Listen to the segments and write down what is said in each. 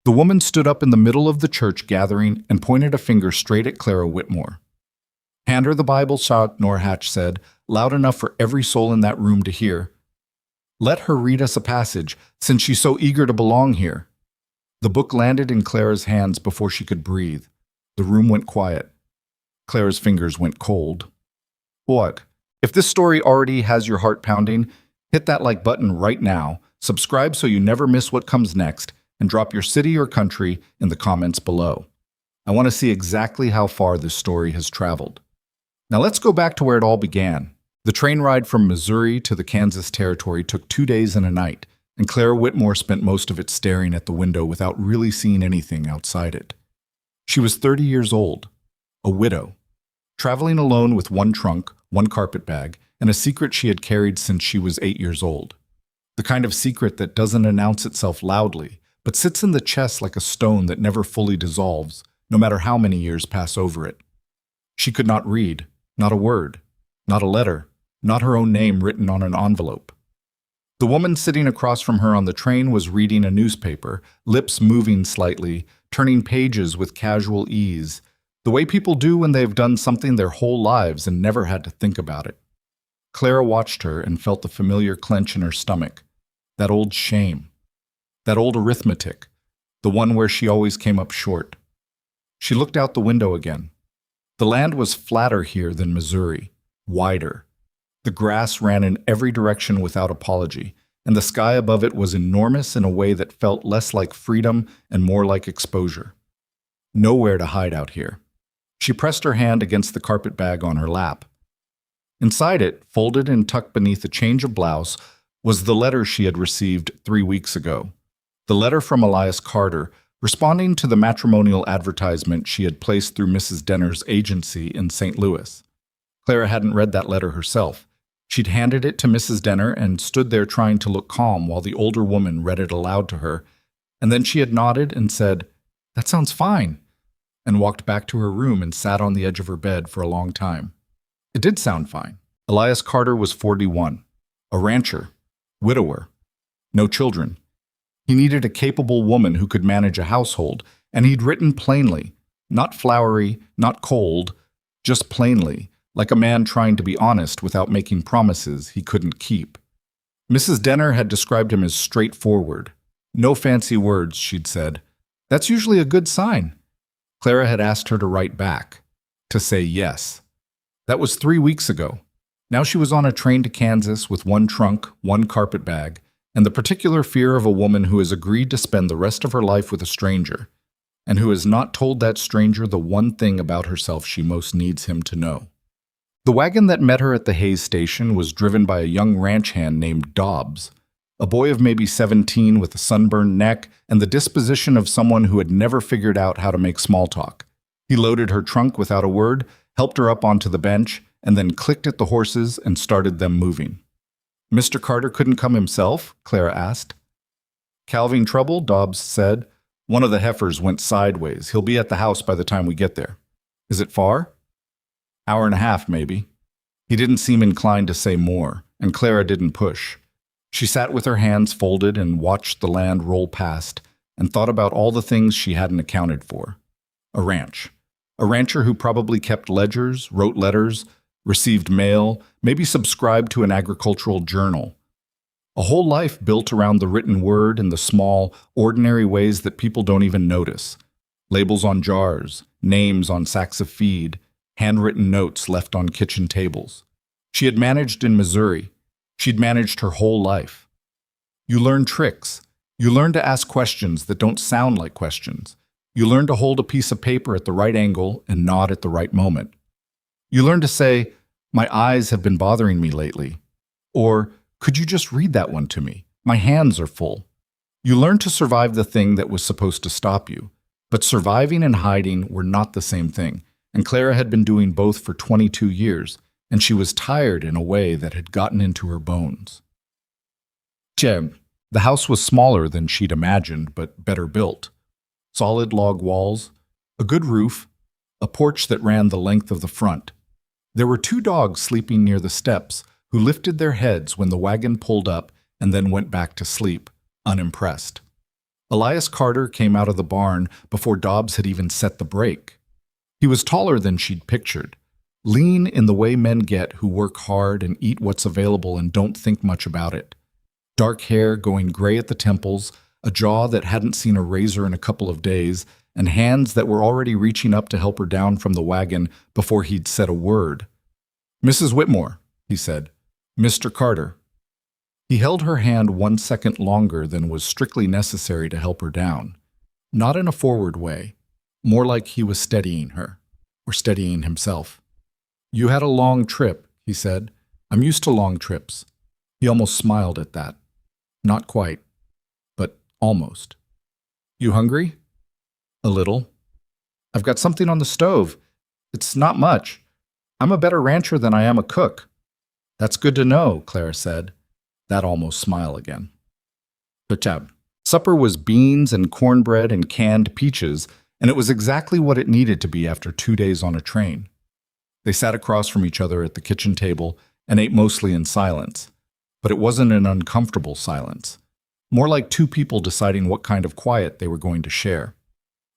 The woman stood up in the middle of the church gathering and pointed a finger straight at Clara Whitmore. "Hand her the Bible," Norhatch said, loud enough for every soul in that room to hear. "Let her read us a passage, since she's so eager to belong here." The book landed in Clara's hands before she could breathe. The room went quiet. Clara's fingers went cold. What? If this story already has your heart pounding, hit that like button right now, subscribe so you never miss what comes next, and drop your city or country in the comments below. I want to see exactly how far this story has traveled. Now let's go back to where it all began. The train ride from Missouri to the Kansas territory took 2 days and a night, and Clara Whitmore spent most of it staring at the window without really seeing anything outside it. She was 30 years old, a widow, traveling alone with one trunk, one carpet bag, and a secret she had carried since she was 8 years old. The kind of secret that doesn't announce itself loudly, but sits in the chest like a stone that never fully dissolves, no matter how many years pass over it. She could not read, not a word, not a letter, not her own name written on an envelope. The woman sitting across from her on the train was reading a newspaper, lips moving slightly, turning pages with casual ease, the way people do when they've done something their whole lives and never had to think about it. Clara watched her and felt the familiar clench in her stomach, that old shame, that old arithmetic, the one where she always came up short. She looked out the window again. The land was flatter here than Missouri, wider. The grass ran in every direction without apology, and the sky above it was enormous in a way that felt less like freedom and more like exposure. Nowhere to hide out here. She pressed her hand against the carpet bag on her lap. Inside it, folded and tucked beneath a change of blouse, was the letter she had received 3 weeks ago. The letter from Elias Carter, responding to the matrimonial advertisement she had placed through Mrs. Denner's agency in St. Louis. Clara hadn't read that letter herself. She'd handed it to Mrs. Denner and stood there trying to look calm while the older woman read it aloud to her, and then she had nodded and said, "That sounds fine," and walked back to her room and sat on the edge of her bed for a long time. It did sound fine. Elias Carter was 41, a rancher, widower, no children. He needed a capable woman who could manage a household, and he'd written plainly, not flowery, not cold, just plainly, like a man trying to be honest without making promises he couldn't keep. Mrs. Denner had described him as straightforward. No fancy words, she'd said. That's usually a good sign. Clara had asked her to write back, to say yes. That was 3 weeks ago. Now she was on a train to Kansas with one trunk, one carpet bag, and the particular fear of a woman who has agreed to spend the rest of her life with a stranger, and who has not told that stranger the one thing about herself she most needs him to know. The wagon that met her at the Hayes station was driven by a young ranch hand named Dobbs, a boy of maybe 17 with a sunburned neck and the disposition of someone who had never figured out how to make small talk. He loaded her trunk without a word, helped her up onto the bench, and then clicked at the horses and started them moving. "Mr. Carter couldn't come himself?" Clara asked. "Calving trouble?" Dobbs said. "One of the heifers went sideways. He'll be at the house by the time we get there." "Is it far?" "Hour and a half, maybe." He didn't seem inclined to say more, and Clara didn't push. She sat with her hands folded and watched the land roll past and thought about all the things she hadn't accounted for. A ranch. A rancher who probably kept ledgers, wrote letters, received mail, maybe subscribed to an agricultural journal. A whole life built around the written word in the small, ordinary ways that people don't even notice. Labels on jars, names on sacks of feed, handwritten notes left on kitchen tables. She had managed in Missouri. She'd managed her whole life. You learn tricks. You learn to ask questions that don't sound like questions. You learn to hold a piece of paper at the right angle and nod at the right moment. You learn to say, "My eyes have been bothering me lately." Or, "Could you just read that one to me? My hands are full." You learn to survive the thing that was supposed to stop you. But surviving and hiding were not the same thing, and Clara had been doing both for 22 years, and she was tired in a way that had gotten into her bones. The house was smaller than she'd imagined, but better built. Solid log walls, a good roof, a porch that ran the length of the front. There were 2 dogs sleeping near the steps who lifted their heads when the wagon pulled up and then went back to sleep, unimpressed. Elias Carter came out of the barn before Dobbs had even set the brake. He was taller than she'd pictured, lean in the way men get who work hard and eat what's available and don't think much about it. Dark hair going gray at the temples, a jaw that hadn't seen a razor in a couple of days, and hands that were already reaching up to help her down from the wagon before he'd said a word. "Mrs. Whitmore," he said. "Mr. Carter." He held her hand 1 second longer than was strictly necessary to help her down. Not in a forward way, more like he was steadying her, or steadying himself. "You had a long trip," he said. "I'm used to long trips." He almost smiled at that. Not quite, but almost. "You hungry?" "A little." "I've got something on the stove. It's not much. I'm a better rancher than I am a cook." "That's good to know," Clara said. That almost smile again. Supper was beans and cornbread and canned peaches, and it was exactly what it needed to be after 2 days on a train. They sat across from each other at the kitchen table and ate mostly in silence. But it wasn't an uncomfortable silence. More like two people deciding what kind of quiet they were going to share.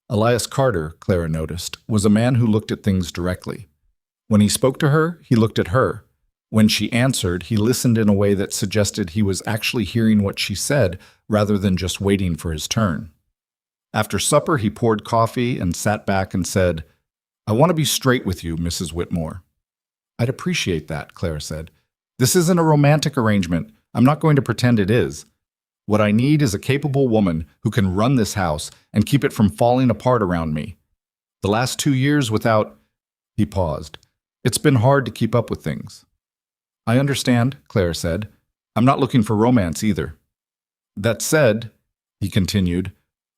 Elias Carter, Clara noticed, was a man who looked at things directly. When he spoke to her, he looked at her. When she answered, he listened in a way that suggested he was actually hearing what she said rather than just waiting for his turn. After supper, he poured coffee and sat back and said, "I want to be straight with you, Mrs. Whitmore." "I'd appreciate that," Clara said. "This isn't a romantic arrangement. I'm not going to pretend it is. What I need is a capable woman who can run this house and keep it from falling apart around me. The last 2 years without—" He paused. "It's been hard to keep up with things." "I understand," Clara said. "I'm not looking for romance either. That said," he continued,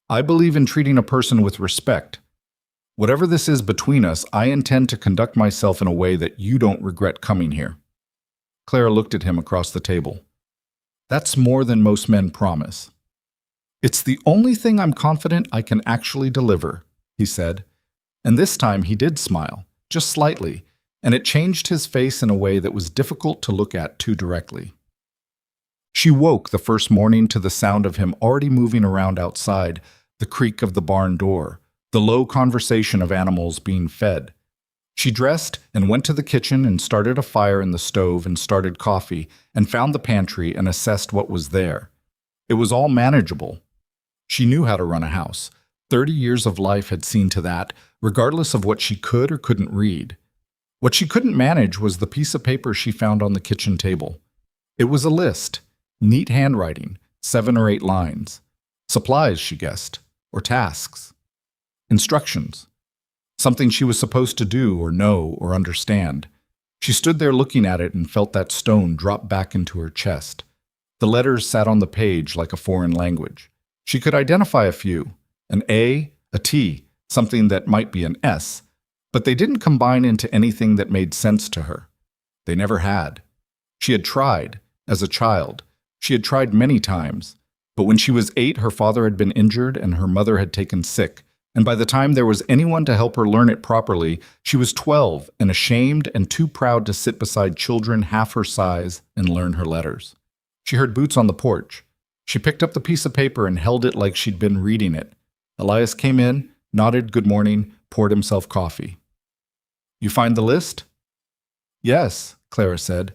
"I believe in treating a person with respect. Whatever this is between us, I intend to conduct myself in a way that you don't regret coming here." Clara looked at him across the table. "That's more than most men promise." "It's the only thing I'm confident I can actually deliver," he said. And this time he did smile, just slightly, and it changed his face in a way that was difficult to look at too directly. She woke the first morning to the sound of him already moving around outside, the creak of the barn door, the low conversation of animals being fed. She dressed and went to the kitchen and started a fire in the stove and started coffee and found the pantry and assessed what was there. It was all manageable. She knew how to run a house. 30 years of life had seen to that, regardless of what she could or couldn't read. What she couldn't manage was the piece of paper she found on the kitchen table. It was a list, neat handwriting, 7 or 8 lines. Supplies, she guessed, or tasks. Instructions. Something she was supposed to do or know or understand. She stood there looking at it and felt that stone drop back into her chest. The letters sat on the page like a foreign language. She could identify a few, an A, a T, something that might be an S, but they didn't combine into anything that made sense to her. They never had. She had tried, as a child. She had tried many times. But when she was 8, her father had been injured and her mother had taken sick. And by the time there was anyone to help her learn it properly, she was 12 and ashamed and too proud to sit beside children half her size and learn her letters. She heard boots on the porch. She picked up the piece of paper and held it like she'd been reading it. Elias came in, nodded good morning, poured himself coffee. "You find the list?" "Yes," Clara said.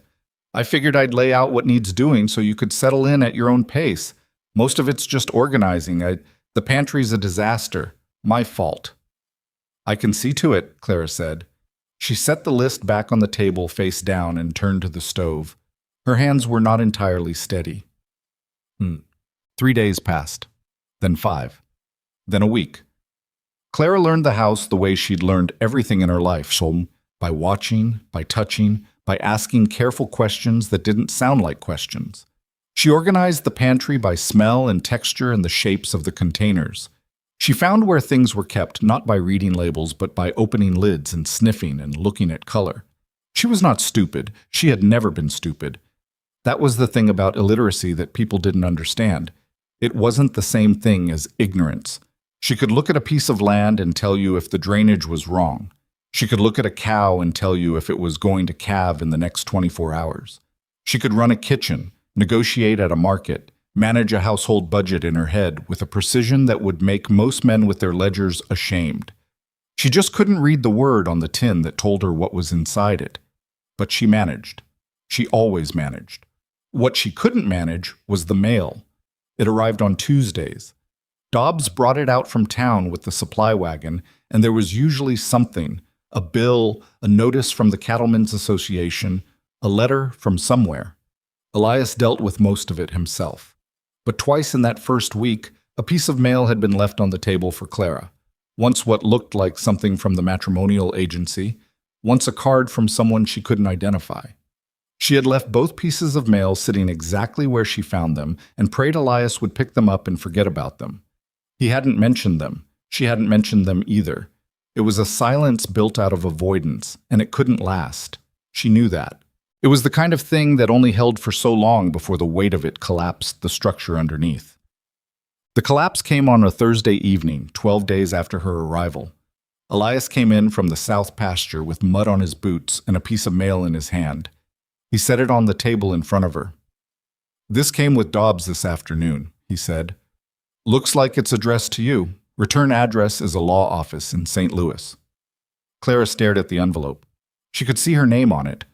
"I figured I'd lay out what needs doing so you could settle in at your own pace. Most of it's just organizing. The pantry's a disaster. My fault." "I can see to it," Clara said. She set the list back on the table face down and turned to the stove. Her hands were not entirely steady. 3 days passed. Then 5. Then a week. Clara learned the house the way she'd learned everything in her life, by watching, by touching, by asking careful questions that didn't sound like questions. She organized the pantry by smell and texture and the shapes of the containers. She found where things were kept not by reading labels but by opening lids and sniffing and looking at color. She was not stupid. She had never been stupid. That was the thing about illiteracy that people didn't understand. It wasn't the same thing as ignorance. She could look at a piece of land and tell you if the drainage was wrong. She could look at a cow and tell you if it was going to calve in the next 24 hours. She could run a kitchen, negotiate at a market, manage a household budget in her head with a precision that would make most men with their ledgers ashamed. She just couldn't read the word on the tin that told her what was inside it. But she managed. She always managed. What she couldn't manage was the mail. It arrived on Tuesdays. Dobbs brought it out from town with the supply wagon, and there was usually something, a bill, a notice from the Cattlemen's Association, a letter from somewhere. Elias dealt with most of it himself. But twice in that first week, a piece of mail had been left on the table for Clara. Once what looked like something from the matrimonial agency, once a card from someone she couldn't identify. She had left both pieces of mail sitting exactly where she found them and prayed Elias would pick them up and forget about them. He hadn't mentioned them. She hadn't mentioned them either. It was a silence built out of avoidance, and it couldn't last. She knew that. It was the kind of thing that only held for so long before the weight of it collapsed the structure underneath. The collapse came on a Thursday evening, 12 days after her arrival. Elias came in from the south pasture with mud on his boots and a piece of mail in his hand. He set it on the table in front of her. "This came with Dobbs this afternoon," he said. "Looks like it's addressed to you. Return address is a law office in St. Louis." Clara stared at the envelope. She could see her name on it,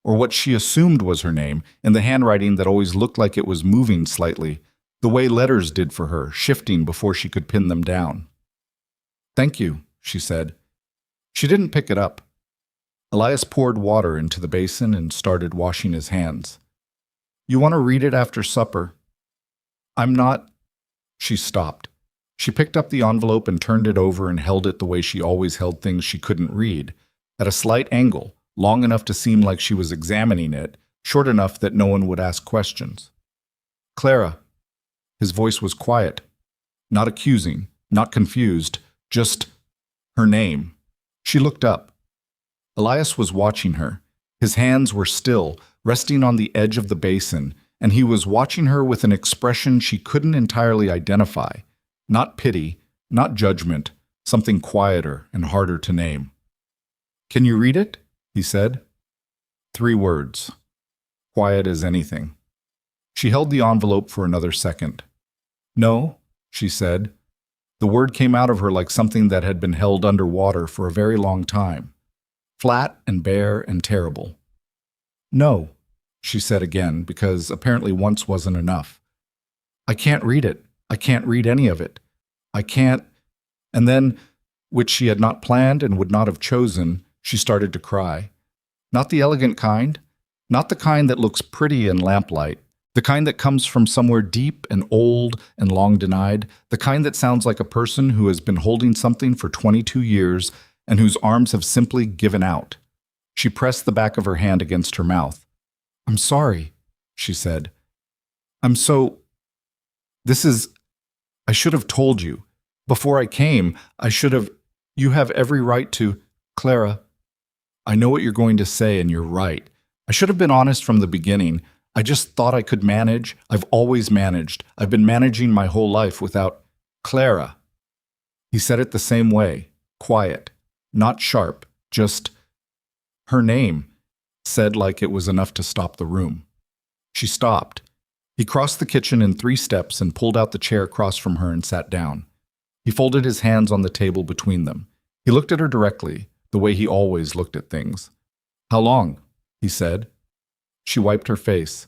or what she assumed was her name, in the handwriting that always looked like it was moving slightly, the way letters did for her, shifting before she could pin them down. "Thank you," she said. She didn't pick it up. Elias poured water into the basin and started washing his hands. "You want to read it after supper?" "I'm not—" She stopped. She picked up the envelope and turned it over and held it the way she always held things she couldn't read, at a slight angle, long enough to seem like she was examining it, short enough that no one would ask questions. "Clara." His voice was quiet, not accusing, not confused, just her name. She looked up. Elias was watching her. His hands were still, resting on the edge of the basin, and he was watching her with an expression she couldn't entirely identify. Not pity, not judgment, something quieter and harder to name. "Can you read it?" he said. 3 words. Quiet as anything. She held the envelope for another second. "No," she said. The word came out of her like something that had been held underwater for a very long time. Flat and bare and terrible. "No," she said again, because apparently once wasn't enough. "I can't read it. I can't read any of it. I can't—" And then, which she had not planned and would not have chosen, she started to cry. Not the elegant kind, not the kind that looks pretty in lamplight, the kind that comes from somewhere deep and old and long denied, the kind that sounds like a person who has been holding something for 22 years and whose arms have simply given out. She pressed the back of her hand against her mouth. "I'm sorry," she said. "I'm so— I should have told you. Before I came, I should have— You have every right to— Clara, I know what you're going to say, and you're right. I should have been honest from the beginning. I just thought I could manage. I've always managed. I've been managing my whole life without— Clara." He said it the same way, quiet, not sharp, just— Her name, said like it was enough to stop the room. She stopped. He crossed the kitchen in 3 steps and pulled out the chair across from her and sat down. He folded his hands on the table between them. He looked at her directly, the way he always looked at things. "How long?" he said. She wiped her face.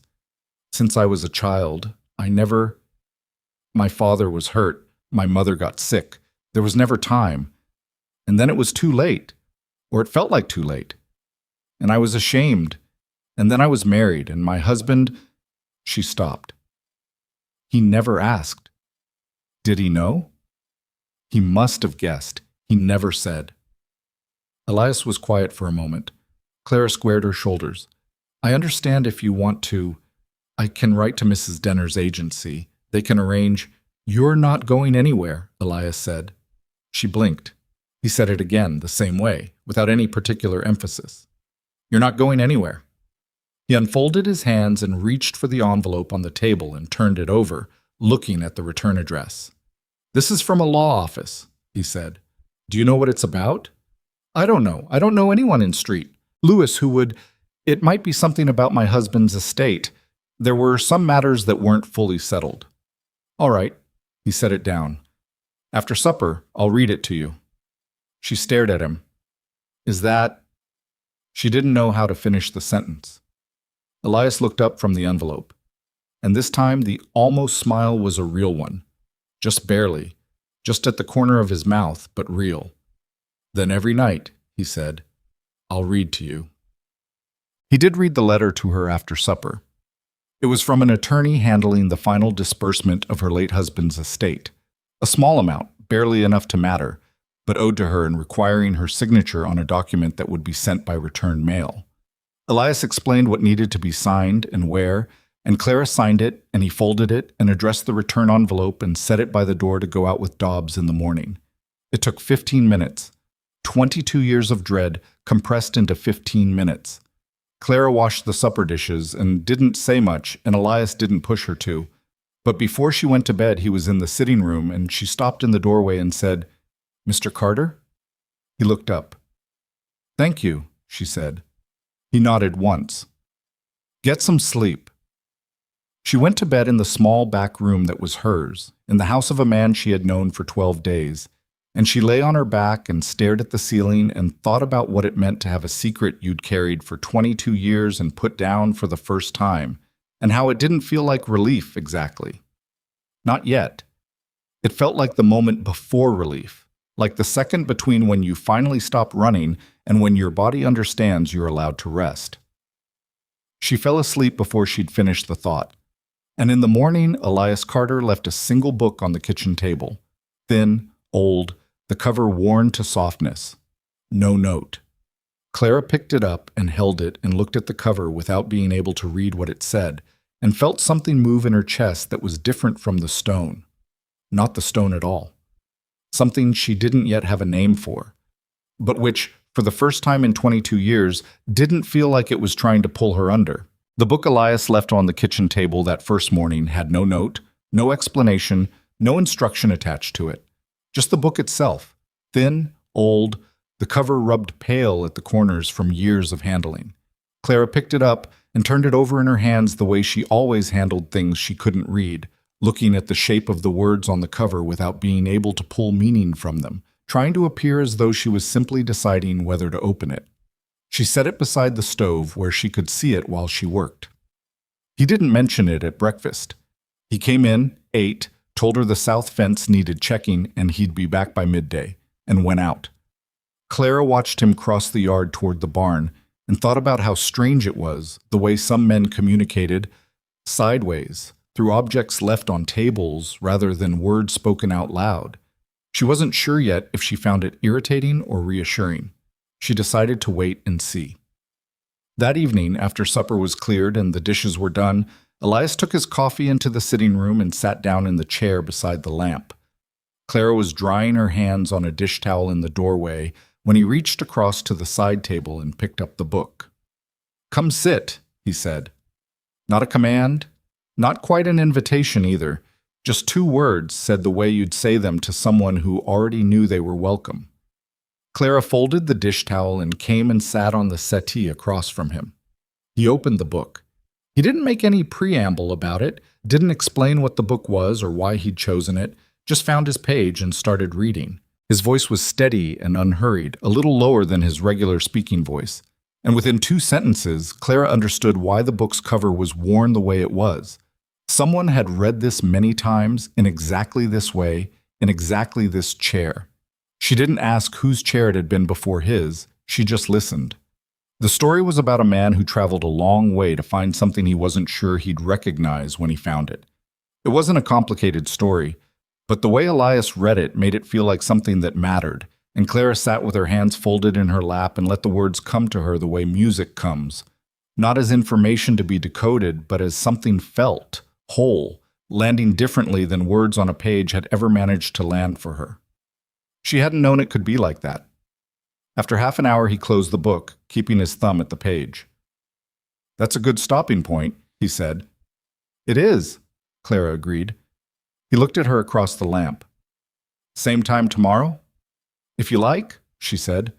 "Since I was a child, My father was hurt. My mother got sick. There was never time. And then it was too late. Or it felt like too late. And I was ashamed. And then I was married, and my husband—" She stopped. "He never asked. Did he know?" "He must have guessed. He never said." Elias was quiet for a moment. Clara squared her shoulders. "I understand if you want to. I can write to Mrs. Denner's agency. They can arrange—" "You're not going anywhere," Elias said. She blinked. He said it again, the same way, without any particular emphasis. "You're not going anywhere." He unfolded his hands and reached for the envelope on the table and turned it over, looking at the return address. "This is from a law office," he said. "Do you know what it's about?" "I don't know. I don't know anyone in Street. Lewis who would— It might be something about my husband's estate. There were some matters that weren't fully settled. All right, he set it down. After supper, I'll read it to you. She stared at him. Is that... She didn't know how to finish the sentence. Elias looked up from the envelope, and this time the almost smile was a real one. Just barely, just at the corner of his mouth, but real. Then every night, he said, I'll read to you. He did read the letter to her after supper. It was from an attorney handling the final disbursement of her late husband's estate. A small amount, barely enough to matter, but owed to her and requiring her signature on a document that would be sent by return mail. Elias explained what needed to be signed and where, and Clara signed it, and he folded it and addressed the return envelope and set it by the door to go out with Dobbs in the morning. It took 15 minutes. 22 years of dread compressed into 15 minutes. Clara washed the supper dishes and didn't say much, and Elias didn't push her to. But before she went to bed, he was in the sitting room, and she stopped in the doorway and said, Mr. Carter? He looked up. Thank you, she said. He nodded once. Get some sleep. She went to bed in the small back room that was hers, in the house of a man she had known for 12 days, and she lay on her back and stared at the ceiling and thought about what it meant to have a secret you'd carried for 22 years and put down for the first time, and how it didn't feel like relief exactly. Not yet. It felt like the moment before relief, like the second between when you finally stop running and when your body understands you're allowed to rest. She fell asleep before she'd finished the thought. And in the morning, Elias Carter left a single book on the kitchen table. Thin, old, the cover worn to softness. No note. Clara picked it up and held it and looked at the cover without being able to read what it said, and felt something move in her chest that was different from the stone. Not the stone at all. Something she didn't yet have a name for, but which, for the first time in 22 years, didn't feel like it was trying to pull her under. The book Elias left on the kitchen table that first morning had no note, no explanation, no instruction attached to it. Just the book itself, thin, old, the cover rubbed pale at the corners from years of handling. Clara picked it up and turned it over in her hands the way she always handled things she couldn't read, looking at the shape of the words on the cover without being able to pull meaning from them, trying to appear as though she was simply deciding whether to open it. She set it beside the stove where she could see it while she worked. He didn't mention it at breakfast. He came in, ate, told her the south fence needed checking and he'd be back by midday, and went out. Clara watched him cross the yard toward the barn and thought about how strange it was, the way some men communicated, sideways, through objects left on tables rather than words spoken out loud. She wasn't sure yet if she found it irritating or reassuring. She decided to wait and see. That evening, after supper was cleared and the dishes were done, Elias took his coffee into the sitting room and sat down in the chair beside the lamp. Clara was drying her hands on a dish towel in the doorway when he reached across to the side table and picked up the book. "Come sit," he said. Not a command, not quite an invitation either, just 2 words said the way you'd say them to someone who already knew they were welcome. Clara folded the dish towel and came and sat on the settee across from him. He opened the book. He didn't make any preamble about it, didn't explain what the book was or why he'd chosen it, just found his page and started reading. His voice was steady and unhurried, a little lower than his regular speaking voice. And within 2 sentences, Clara understood why the book's cover was worn the way it was. Someone had read this many times, in exactly this way, in exactly this chair. She didn't ask whose chair it had been before his, she just listened. The story was about a man who traveled a long way to find something he wasn't sure he'd recognize when he found it. It wasn't a complicated story, but the way Elias read it made it feel like something that mattered, and Clara sat with her hands folded in her lap and let the words come to her the way music comes, not as information to be decoded, but as something felt, whole, landing differently than words on a page had ever managed to land for her. She hadn't known it could be like that. After half an hour, he closed the book, keeping his thumb at the page. "That's a good stopping point," he said. "It is," Clara agreed. He looked at her across the lamp. "Same time tomorrow?" "If you like," she said.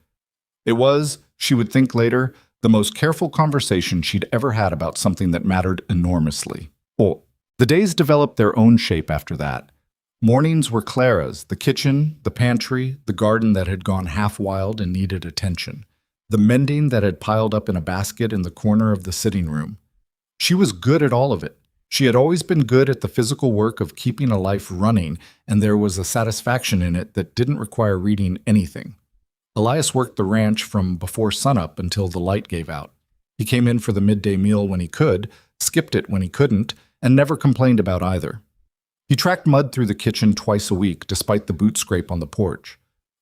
It was, she would think later, The most careful conversation she'd ever had about something that mattered enormously. Oh, the days developed their own shape after that. Mornings were Clara's, the kitchen, the pantry, the garden that had gone half wild and needed attention, the mending that had piled up in a basket in the corner of the sitting room. She was good at all of it. She had always been good at the physical work of keeping a life running, and there was a satisfaction in it that didn't require reading anything. Elias worked the ranch from before sunup until the light gave out. He came in for the midday meal when he could, skipped it when he couldn't, and never complained about either. He tracked mud through the kitchen twice a week, despite the boot scrape on the porch.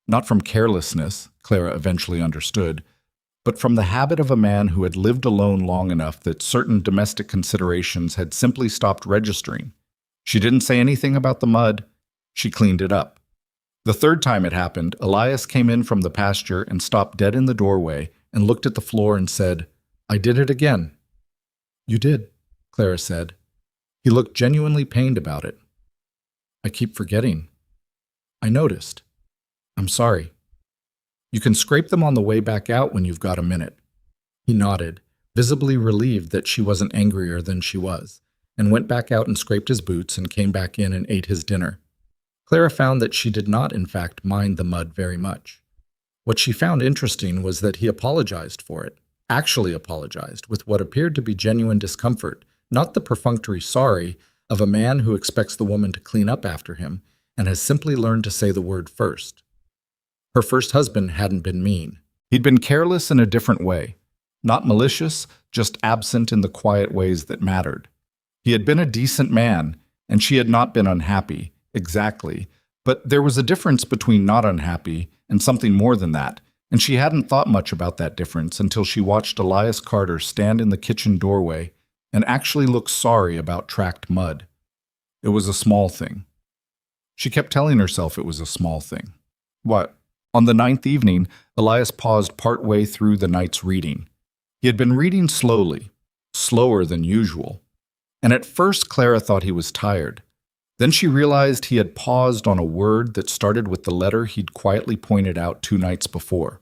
Not from carelessness, Clara eventually understood, but from the habit of a man who had lived alone long enough that certain domestic considerations had simply stopped registering. She didn't say anything about the mud. She cleaned it up. The third time it happened, Elias came in from the pasture and stopped dead in the doorway and looked at the floor and said, "I did it again." "You did," Clara said. He looked genuinely pained about it. "I keep forgetting." "I noticed. I'm sorry." "You can scrape them on the way back out when you've got a minute." He nodded, visibly relieved that she wasn't angrier than she was, and went back out and scraped his boots and came back in and ate his dinner. Clara found that she did not, in fact, mind the mud very much. What she found interesting was that he apologized for it, actually apologized, with what appeared to be genuine discomfort, not the perfunctory sorry of a man who expects the woman to clean up after him and has simply learned to say the word first. Her first husband hadn't been mean. He'd been careless in a different way. Not malicious, just absent in the quiet ways that mattered. He had been a decent man, and she had not been unhappy, exactly, but there was a difference between not unhappy and something more than that, and she hadn't thought much about that difference until she watched Elias Carter stand in the kitchen doorway and actually look sorry about tracked mud. It was a small thing. She kept telling herself it was a small thing. What? On the 9th evening, Elias paused partway through the night's reading. He had been reading slowly, slower than usual, and at first Clara thought he was tired. Then she realized he had paused on a word that started with the letter he'd quietly pointed out 2 nights before.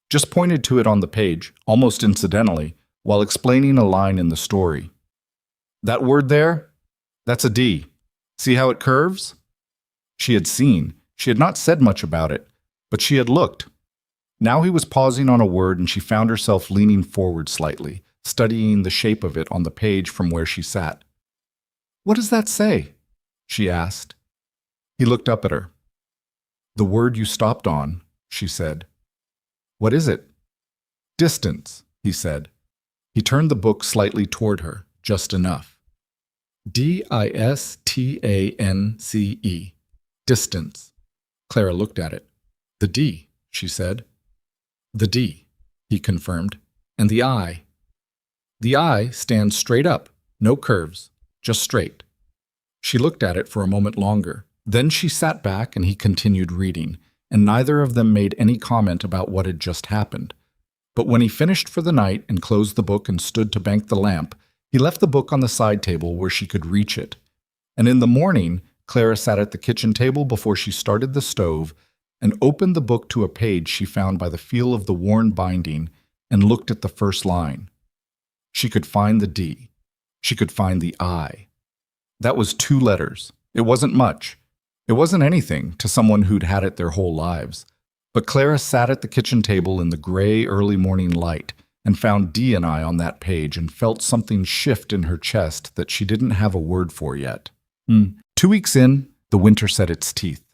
Just pointed to it on the page, almost incidentally, while explaining a line in the story. "That word there? That's a D. See how it curves?" She had seen. She had not said much about it, but she had looked. Now he was pausing on a word and she found herself leaning forward slightly, studying the shape of it on the page from where she sat. "What does that say?" she asked. He looked up at her. "The word you stopped on," she said. "What is it?" "Distance," he said. He turned the book slightly toward her, just enough. D-I-S-T-A-N-C-E. Distance. Clara looked at it. "The D," she said. "The D," he confirmed. "And the I." "The I stands straight up, no curves, just straight." She looked at it for a moment longer. Then she sat back and he continued reading, and neither of them made any comment about what had just happened. But when he finished for the night and closed the book and stood to bank the lamp, he left the book on the side table where she could reach it. And in the morning, Clara sat at the kitchen table before she started the stove and opened the book to a page she found by the feel of the worn binding and looked at the first line. She could find the D. She could find the I. That was 2 letters. It wasn't much. It wasn't anything to someone who'd had it their whole lives. But Clara sat at the kitchen table in the gray early morning light and found D and I on that page and felt something shift in her chest that she didn't have a word for yet. 2 weeks in, the winter set its teeth.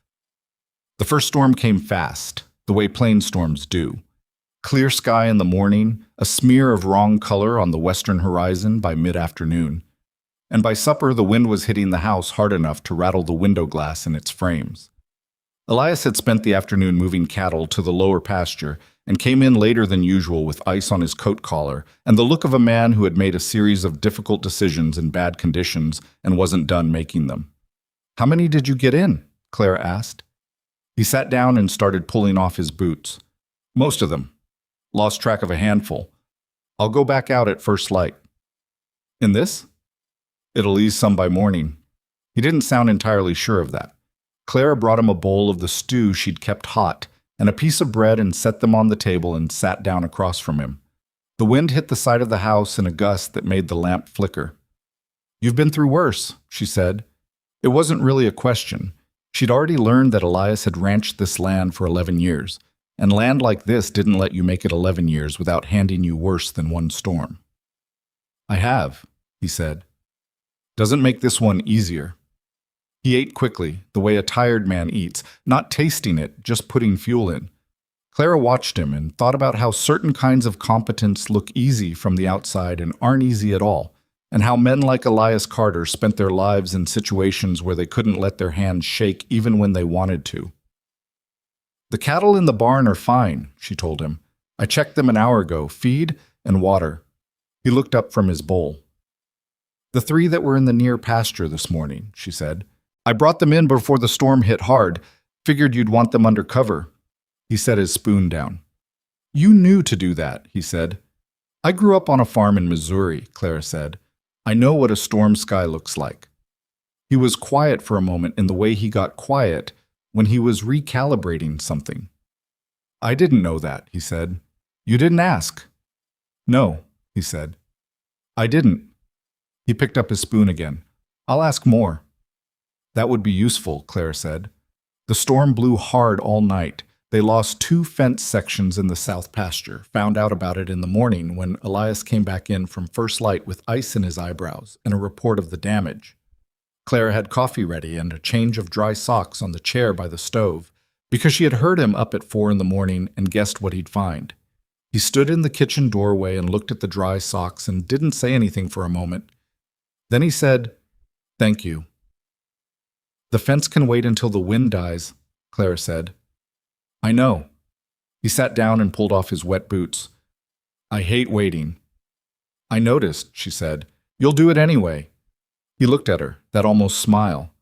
The first storm came fast, the way plain storms do. Clear sky in the morning, a smear of wrong color on the western horizon by mid-afternoon. And by supper, the wind was hitting the house hard enough to rattle the window glass in its frames. Elias had spent the afternoon moving cattle to the lower pasture and came in later than usual with ice on his coat collar and the look of a man who had made a series of difficult decisions in bad conditions and wasn't done making them. "How many did you get in?" Clara asked. He sat down and started pulling off his boots. "Most of them. Lost track of a handful. I'll go back out at first light." "In this?" "It'll ease some by morning." He didn't sound entirely sure of that. Clara brought him a bowl of the stew she'd kept hot and a piece of bread and set them on the table and sat down across from him. The wind hit the side of the house in a gust that made the lamp flicker. "You've been through worse," she said. It wasn't really a question. She'd already learned that Elias had ranched this land for 11 years, and land like this didn't let you make it 11 years without handing you worse than one storm. "I have," he said. "Doesn't make this one easier." He ate quickly, the way a tired man eats, not tasting it, just putting fuel in. Clara watched him and thought about how certain kinds of competence look easy from the outside and aren't easy at all, and how men like Elias Carter spent their lives in situations where they couldn't let their hands shake even when they wanted to. "The cattle in the barn are fine," she told him. "I checked them an hour ago, feed and water." He looked up from his bowl. "The 3 that were in the near pasture this morning," she said. "I brought them in before the storm hit hard. Figured you'd want them under cover." He set his spoon down. "You knew to do that," he said. "I grew up on a farm in Missouri," Clara said. "I know what a storm sky looks like." He was quiet for a moment in the way he got quiet when he was recalibrating something. "I didn't know that," he said. "You didn't ask." "No," he said. "I didn't." He picked up his spoon again. "I'll ask more." "That would be useful," Clara said. "The storm blew hard all night. They lost 2 fence sections in the south pasture, found out about it in the morning when Elias came back in from first light with ice in his eyebrows and a report of the damage. Clara had coffee ready and a change of dry socks on the chair by the stove, because she had heard him up at 4 in the morning and guessed what he'd find. He stood in the kitchen doorway and looked at the dry socks and didn't say anything for a moment. Then he said, "Thank you." "The fence can wait until the wind dies," Clara said. "I know." He sat down and pulled off his wet boots. "I hate waiting." "I noticed," she said. "You'll do it anyway." He looked at her, that almost smile.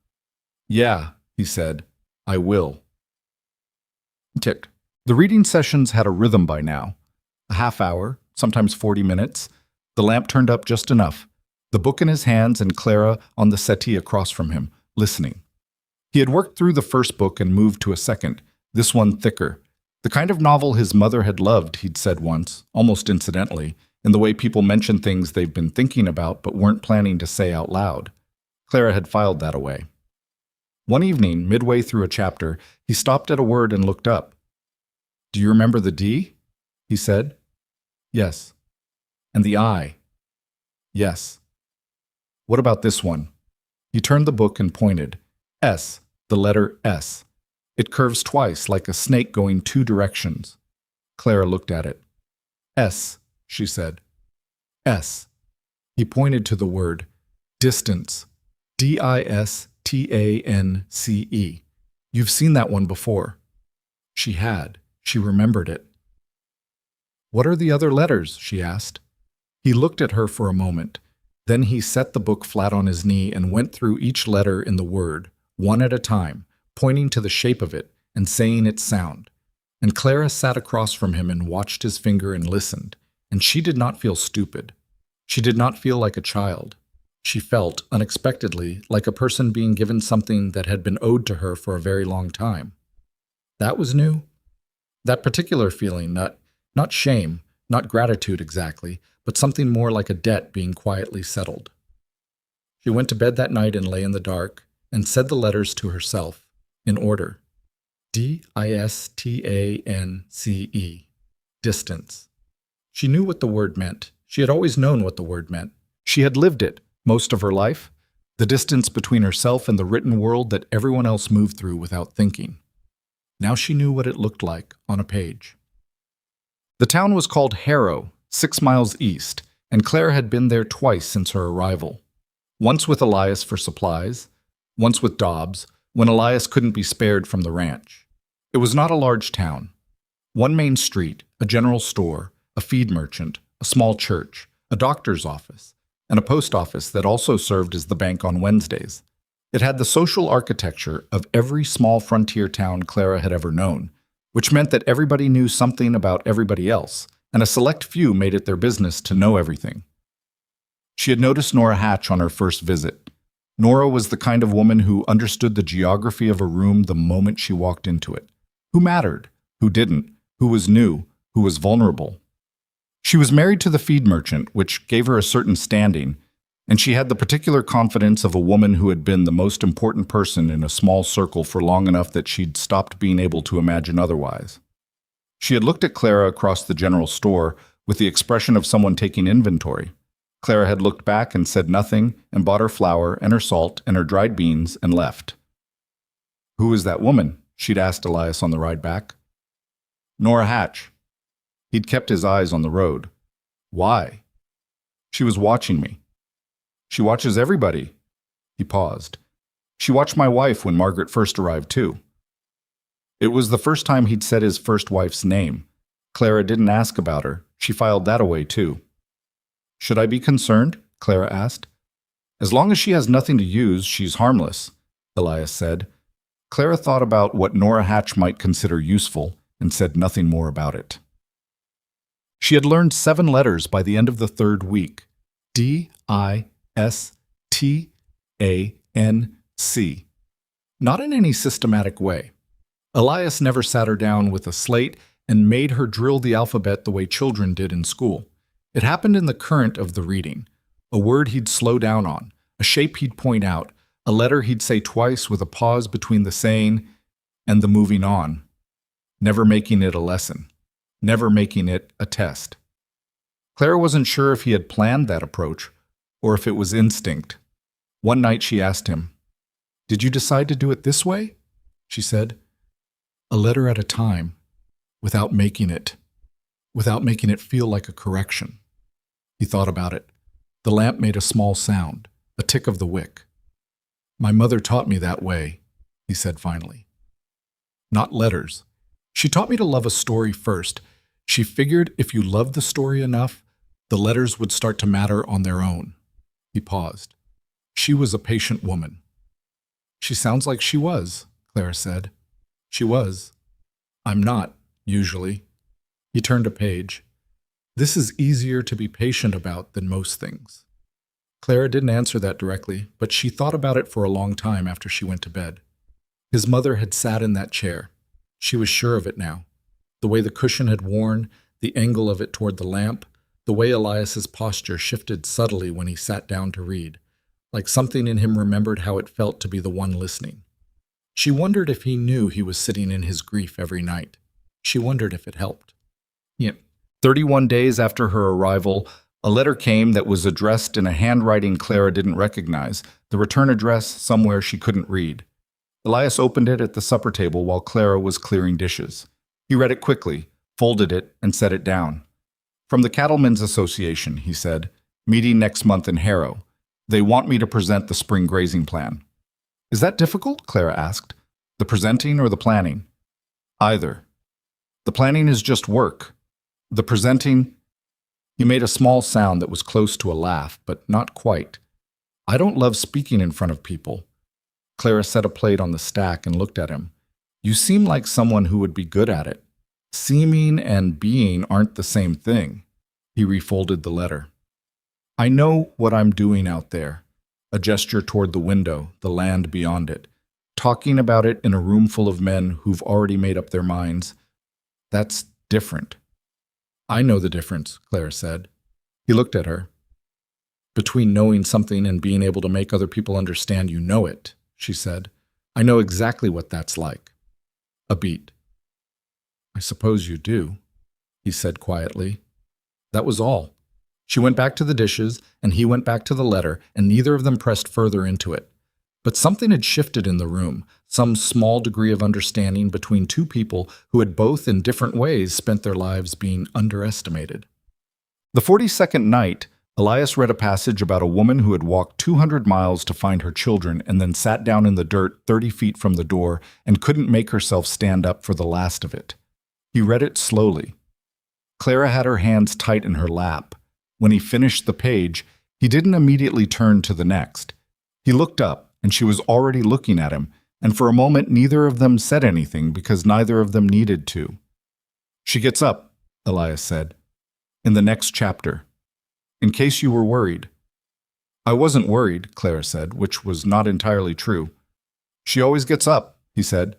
"Yeah," he said, "I will." He ticked. The reading sessions had a rhythm by now. A half hour, sometimes 40 minutes. The lamp turned up just enough. The book in his hands and Clara on the settee across from him, listening. He had worked through the first book and moved to a second, this one thicker. The kind of novel his mother had loved, he'd said once, almost incidentally, in the way people mention things they've been thinking about but weren't planning to say out loud. Clara had filed that away. One evening, midway through a chapter, he stopped at a word and looked up. "Do you remember the D?" he said. "Yes." "And the I?" "Yes." "What about this one?" He turned the book and pointed. S, the letter S. It curves twice, like a snake going 2 directions. Clara looked at it. "S," she said. "S." He pointed to the word. Distance. Distance. You've seen that one before. She had. She remembered it. "What are the other letters?" she asked. He looked at her for a moment. Then he set the book flat on his knee and went through each letter in the word, one at a time, pointing to the shape of it and saying its sound. And Clara sat across from him and watched his finger and listened, and she did not feel stupid. She did not feel like a child. She felt, unexpectedly, like a person being given something that had been owed to her for a very long time. That was new. That particular feeling, not shame, not gratitude exactly, but something more like a debt being quietly settled. She went to bed that night and lay in the dark, and said the letters to herself, in order. Distance. Distance. She knew what the word meant. She had always known what the word meant. She had lived it, most of her life, the distance between herself and the written world that everyone else moved through without thinking. Now she knew what it looked like on a page. The town was called Harrow, 6 miles east, and Clara had been there twice since her arrival. Once with Elias for supplies, once with Dobbs, when Elias couldn't be spared from the ranch. It was not a large town. 1 main street, a general store, a feed merchant, a small church, a doctor's office, and a post office that also served as the bank on Wednesdays. It had the social architecture of every small frontier town Clara had ever known, which meant that everybody knew something about everybody else, and a select few made it their business to know everything. She had noticed Nora Hatch on her first visit. Nora was the kind of woman who understood the geography of a room the moment she walked into it. Who mattered? Who didn't? Who was new? Who was vulnerable? She was married to the feed merchant, which gave her a certain standing, and she had the particular confidence of a woman who had been the most important person in a small circle for long enough that she'd stopped being able to imagine otherwise. She had looked at Clara across the general store with the expression of someone taking inventory. Clara had looked back and said nothing and bought her flour and her salt and her dried beans and left. "Who is that woman?" she'd asked Elias on the ride back. "Nora Hatch." He'd kept his eyes on the road. "Why?" "She was watching me." "She watches everybody." He paused. "She watched my wife when Margaret first arrived, too." It was the first time he'd said his first wife's name. Clara didn't ask about her. She filed that away, too. "Should I be concerned?" Clara asked. "As long as she has nothing to use, she's harmless," Elias said. Clara thought about what Nora Hatch might consider useful and said nothing more about it. She had learned 7 letters by the end of the 3rd week. D-I-S-T-A-N-C. Not in any systematic way. Elias never sat her down with a slate and made her drill the alphabet the way children did in school. It happened in the current of the reading. A word he'd slow down on, a shape he'd point out, a letter he'd say twice with a pause between the saying and the moving on, never making it a lesson, never making it a test. Clara wasn't sure if he had planned that approach or if it was instinct. One night she asked him, "Did you decide to do it this way?" She said, "A letter at a time, without making it feel like a correction." He thought about it. The lamp made a small sound, a tick of the wick. "My mother taught me that way," he said finally. "Not letters. She taught me to love a story first. She figured if you loved the story enough, the letters would start to matter on their own." He paused. "She was a patient woman." "She sounds like she was," Clara said. "She was. I'm not, usually." He turned a page. "This is easier to be patient about than most things." Clara didn't answer that directly, but she thought about it for a long time after she went to bed. His mother had sat in that chair. She was sure of it now. The way the cushion had worn, the angle of it toward the lamp, the way Elias's posture shifted subtly when he sat down to read, like something in him remembered how it felt to be the one listening. She wondered if he knew he was sitting in his grief every night. She wondered if it helped. 31 days after her arrival, a letter came that was addressed in a handwriting Clara didn't recognize, the return address somewhere she couldn't read. Elias opened it at the supper table while Clara was clearing dishes. He read it quickly, folded it, and set it down. "From the Cattlemen's Association," he said, "meeting next month in Harrow. They want me to present the spring grazing plan." "Is that difficult?" Clara asked. "The presenting or the planning?" "Either. The planning is just work. The presenting—" He made a small sound that was close to a laugh, but not quite. "I don't love speaking in front of people." Clara set a plate on the stack and looked at him. "You seem like someone who would be good at it. Seeming and being aren't the same thing." He refolded the letter. "I know what I'm doing out there." A gesture toward the window, the land beyond it. "Talking about it in a room full of men who've already made up their minds. That's different." "I know the difference," Clara said. He looked at her. "Between knowing something and being able to make other people understand you know it," she said. "I know exactly what that's like." A beat. "I suppose you do," he said quietly. That was all. She went back to the dishes, and he went back to the letter, and neither of them pressed further into it. But something had shifted in the room, some small degree of understanding between two people who had both in different ways spent their lives being underestimated. The 42nd night, Elias read a passage about a woman who had walked 200 miles to find her children and then sat down in the dirt 30 feet from the door and couldn't make herself stand up for the last of it. He read it slowly. Clara had her hands tight in her lap. When he finished the page, he didn't immediately turn to the next. He looked up, and she was already looking at him, and for a moment neither of them said anything because neither of them needed to. "She gets up," Elias said. "In the next chapter. In case you were worried." "I wasn't worried," Clara said, which was not entirely true. "She always gets up," he said.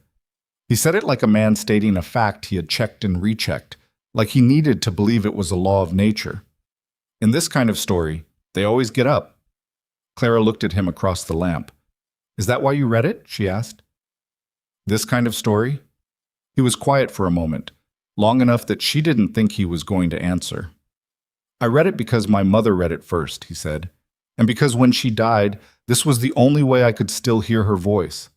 He said it like a man stating a fact he had checked and rechecked, like he needed to believe it was a law of nature. In this kind of story, they always get up. Clara looked at him across the lamp. Is that why you read it? She asked. This kind of story? He was quiet for a moment, long enough that she didn't think he was going to answer. I read it because my mother read it first, he said, and because when she died, this was the only way I could still hear her voice.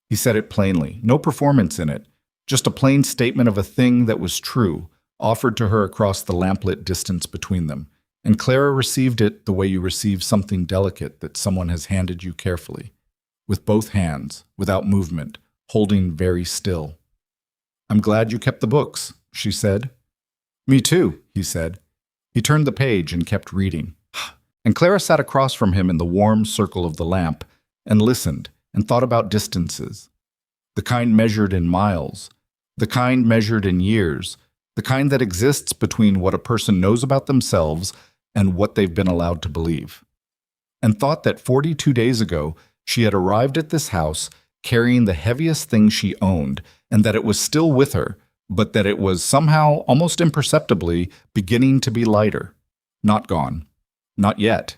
He said it plainly, no performance in it, just a plain statement of a thing that was true, offered to her across the lamplit distance between them, and Clara received it the way you receive something delicate that someone has handed you carefully, with both hands, without movement, holding very still. I'm glad you kept the books, she said. Me too, he said. He turned the page and kept reading. And Clara sat across from him in the warm circle of the lamp and listened and thought about distances. The kind measured in miles, the kind measured in years, the kind that exists between what a person knows about themselves and what they've been allowed to believe. And thought that 42 days ago she had arrived at this house carrying the heaviest thing she owned, and that it was still with her, but that it was somehow, almost imperceptibly, beginning to be lighter. Not gone. Not yet.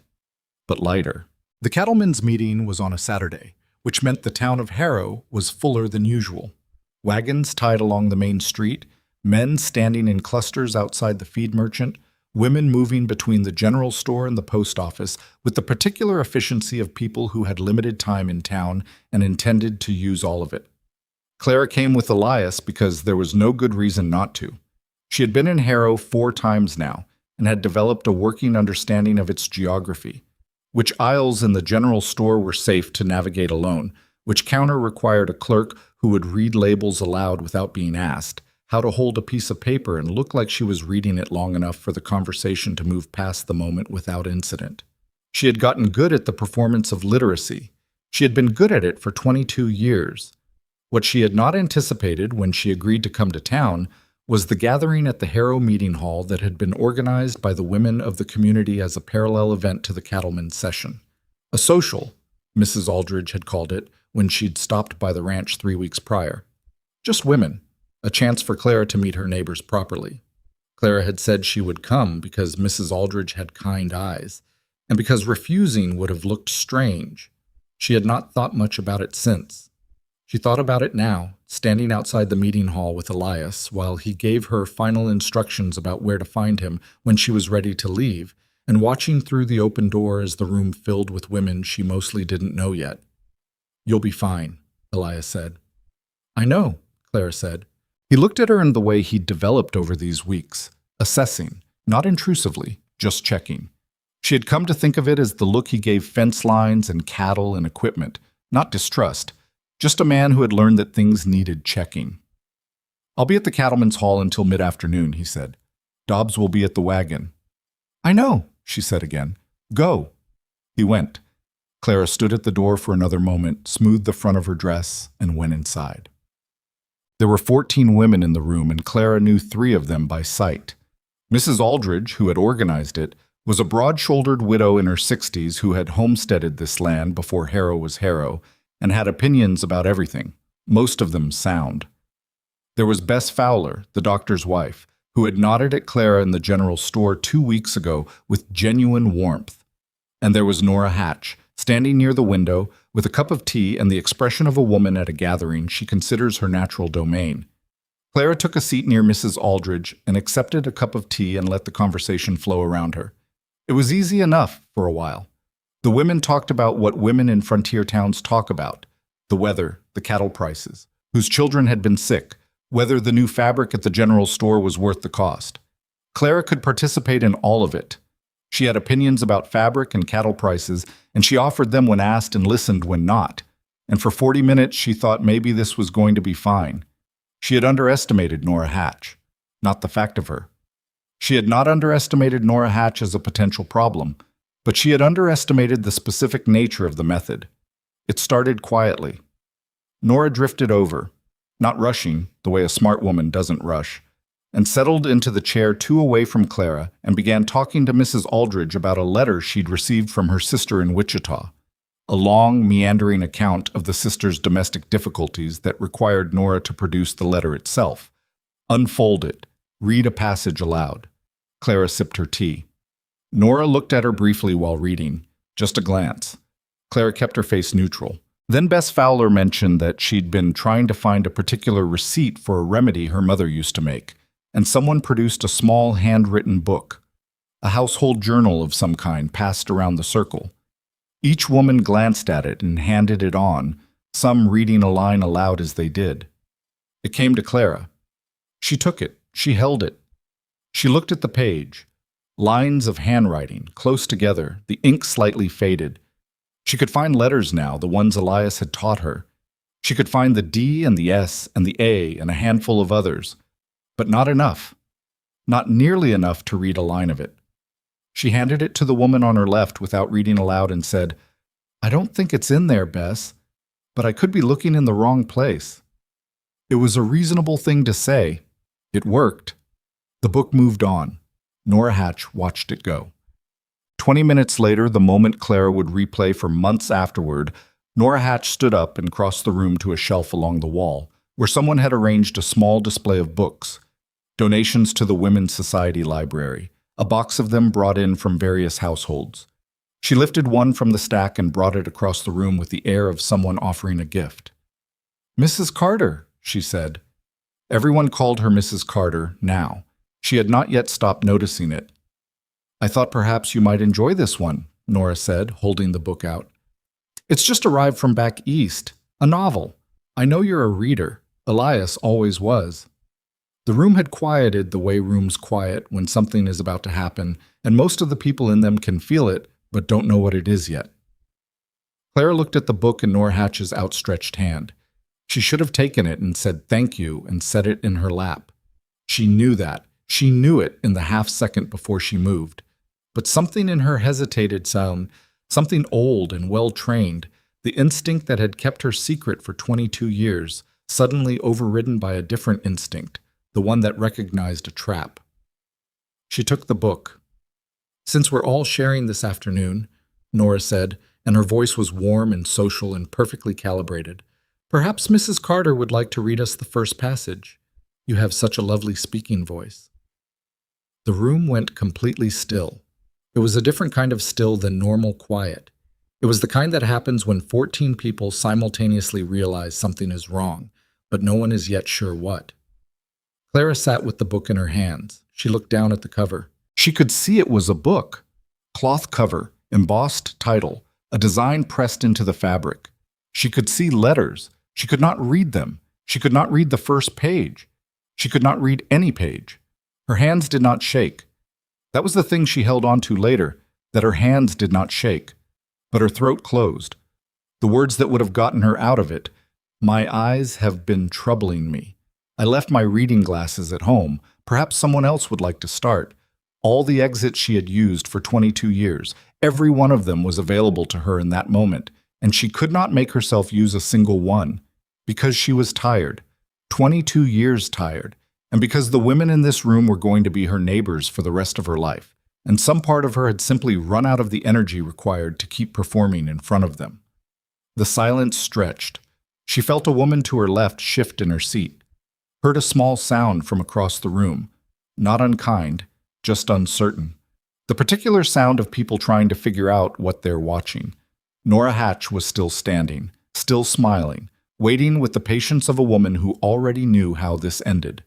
But lighter. The cattlemen's meeting was on a Saturday, which meant the town of Harrow was fuller than usual. Wagons tied along the main street, men standing in clusters outside the feed merchant, women moving between the general store and the post office with the particular efficiency of people who had limited time in town and intended to use all of it. Clara came with Elias because there was no good reason not to. She had been in Harrow 4 times now and had developed a working understanding of its geography, which aisles in the general store were safe to navigate alone, which counter required a clerk who would read labels aloud without being asked, how to hold a piece of paper and look like she was reading it long enough for the conversation to move past the moment without incident. She had gotten good at the performance of literacy. She had been good at it for 22 years. What she had not anticipated when she agreed to come to town was the gathering at the Harrow Meeting Hall that had been organized by the women of the community as a parallel event to the cattlemen's session. A social, Mrs. Aldridge had called it when she'd stopped by the ranch 3 weeks prior. Just women. A chance for Clara to meet her neighbors properly. Clara had said she would come because Mrs. Aldridge had kind eyes, and because refusing would have looked strange. She had not thought much about it since. She thought about it now, standing outside the meeting hall with Elias while he gave her final instructions about where to find him when she was ready to leave, and watching through the open door as the room filled with women she mostly didn't know yet. You'll be fine, Elias said. I know, Clara said. He looked at her in the way he'd developed over these weeks, assessing, not intrusively, just checking. She had come to think of it as the look he gave fence lines and cattle and equipment, not distrust, just a man who had learned that things needed checking. I'll be at the cattlemen's hall until mid-afternoon, he said. Dobbs will be at the wagon. I know, she said again. Go. He went. Clara stood at the door for another moment, smoothed the front of her dress, and went inside. There were 14 women in the room, and Clara knew 3 of them by sight. Mrs. Aldridge, who had organized it, was a broad-shouldered widow in her 60s who had homesteaded this land before Harrow was Harrow, and had opinions about everything, most of them sound. There was Bess Fowler, the doctor's wife, who had nodded at Clara in the general store 2 weeks ago with genuine warmth. And there was Nora Hatch, standing near the window, with a cup of tea and the expression of a woman at a gathering she considers her natural domain. Clara took a seat near Mrs. Aldridge and accepted a cup of tea and let the conversation flow around her. It was easy enough for a while. The women talked about what women in frontier towns talk about, the weather, the cattle prices, whose children had been sick, whether the new fabric at the general store was worth the cost. Clara could participate in all of it. She had opinions about fabric and cattle prices, and she offered them when asked and listened when not. And for 40 minutes she thought maybe this was going to be fine. She had underestimated Nora Hatch, not the fact of her. She had not underestimated Nora Hatch as a potential problem, but she had underestimated the specific nature of the method. It started quietly. Nora drifted over, not rushing, the way a smart woman doesn't rush, and settled into the chair 2 away from Clara and began talking to Mrs. Aldridge about a letter she'd received from her sister in Wichita, a long, meandering account of the sister's domestic difficulties that required Nora to produce the letter itself, unfold it, Read a passage aloud. Clara sipped her tea. Nora looked at her briefly while reading, just a glance. Clara kept her face neutral. Then Bess Fowler mentioned that she'd been trying to find a particular receipt for a remedy her mother used to make, and someone produced a small handwritten book, a household journal of some kind passed around the circle. Each woman glanced at it and handed it on, some reading a line aloud as they did. It came to Clara. She took it. She held it. She looked at the page. Lines of handwriting, close together, the ink slightly faded. She could find letters now, the ones Elias had taught her. She could find the D and the S and the A and a handful of others. But not enough. Not nearly enough to read a line of it. She handed it to the woman on her left without reading aloud and said, "I don't think it's in there, Bess, but I could be looking in the wrong place." It was a reasonable thing to say. It worked. The book moved on. Nora Hatch watched it go. 20 minutes later, the moment Clara would replay for months afterward, Nora Hatch stood up and crossed the room to a shelf along the wall, where someone had arranged a small display of books, donations to the Women's Society Library, a box of them brought in from various households. She lifted one from the stack and brought it across the room with the air of someone offering a gift. "Mrs. Carter," she said. Everyone called her Mrs. Carter now. She had not yet stopped noticing it. "I thought perhaps you might enjoy this one," Nora said, holding the book out. "It's just arrived from back east. A novel. I know you're a reader. Elias always was." The room had quieted the way rooms quiet when something is about to happen, and most of the people in them can feel it, but don't know what it is yet. Clara looked at the book in Nora Hatch's outstretched hand. She should have taken it and said thank you and set it in her lap. She knew that. She knew it in the half-second before she moved. But something in her hesitated sound, something old and well-trained, the instinct that had kept her secret for 22 years, suddenly overridden by a different instinct, the one that recognized a trap. She took the book. "Since we're all sharing this afternoon," Nora said, and her voice was warm and social and perfectly calibrated, "perhaps Mrs. Carter would like to read us the first passage. You have such a lovely speaking voice." The room went completely still. It was a different kind of still than normal quiet. It was the kind that happens when 14 people simultaneously realize something is wrong, but no one is yet sure what. Clara sat with the book in her hands. She looked down at the cover. She could see it was a book. Cloth cover, embossed title, a design pressed into the fabric. She could see letters. She could not read them. She could not read the first page. She could not read any page. Her hands did not shake. That was the thing she held on to later, that her hands did not shake. But her throat closed. The words that would have gotten her out of it. "My eyes have been troubling me. I left my reading glasses at home. Perhaps someone else would like to start." All the exits she had used for 22 years, every one of them was available to her in that moment, and she could not make herself use a single one, because she was tired, 22 years tired, and because the women in this room were going to be her neighbors for the rest of her life, and some part of her had simply run out of the energy required to keep performing in front of them. The silence stretched. She felt a woman to her left shift in her seat, heard a small sound from across the room, not unkind, just uncertain. The particular sound of people trying to figure out what they're watching. Nora Hatch was still standing, still smiling, waiting with the patience of a woman who already knew how this ended.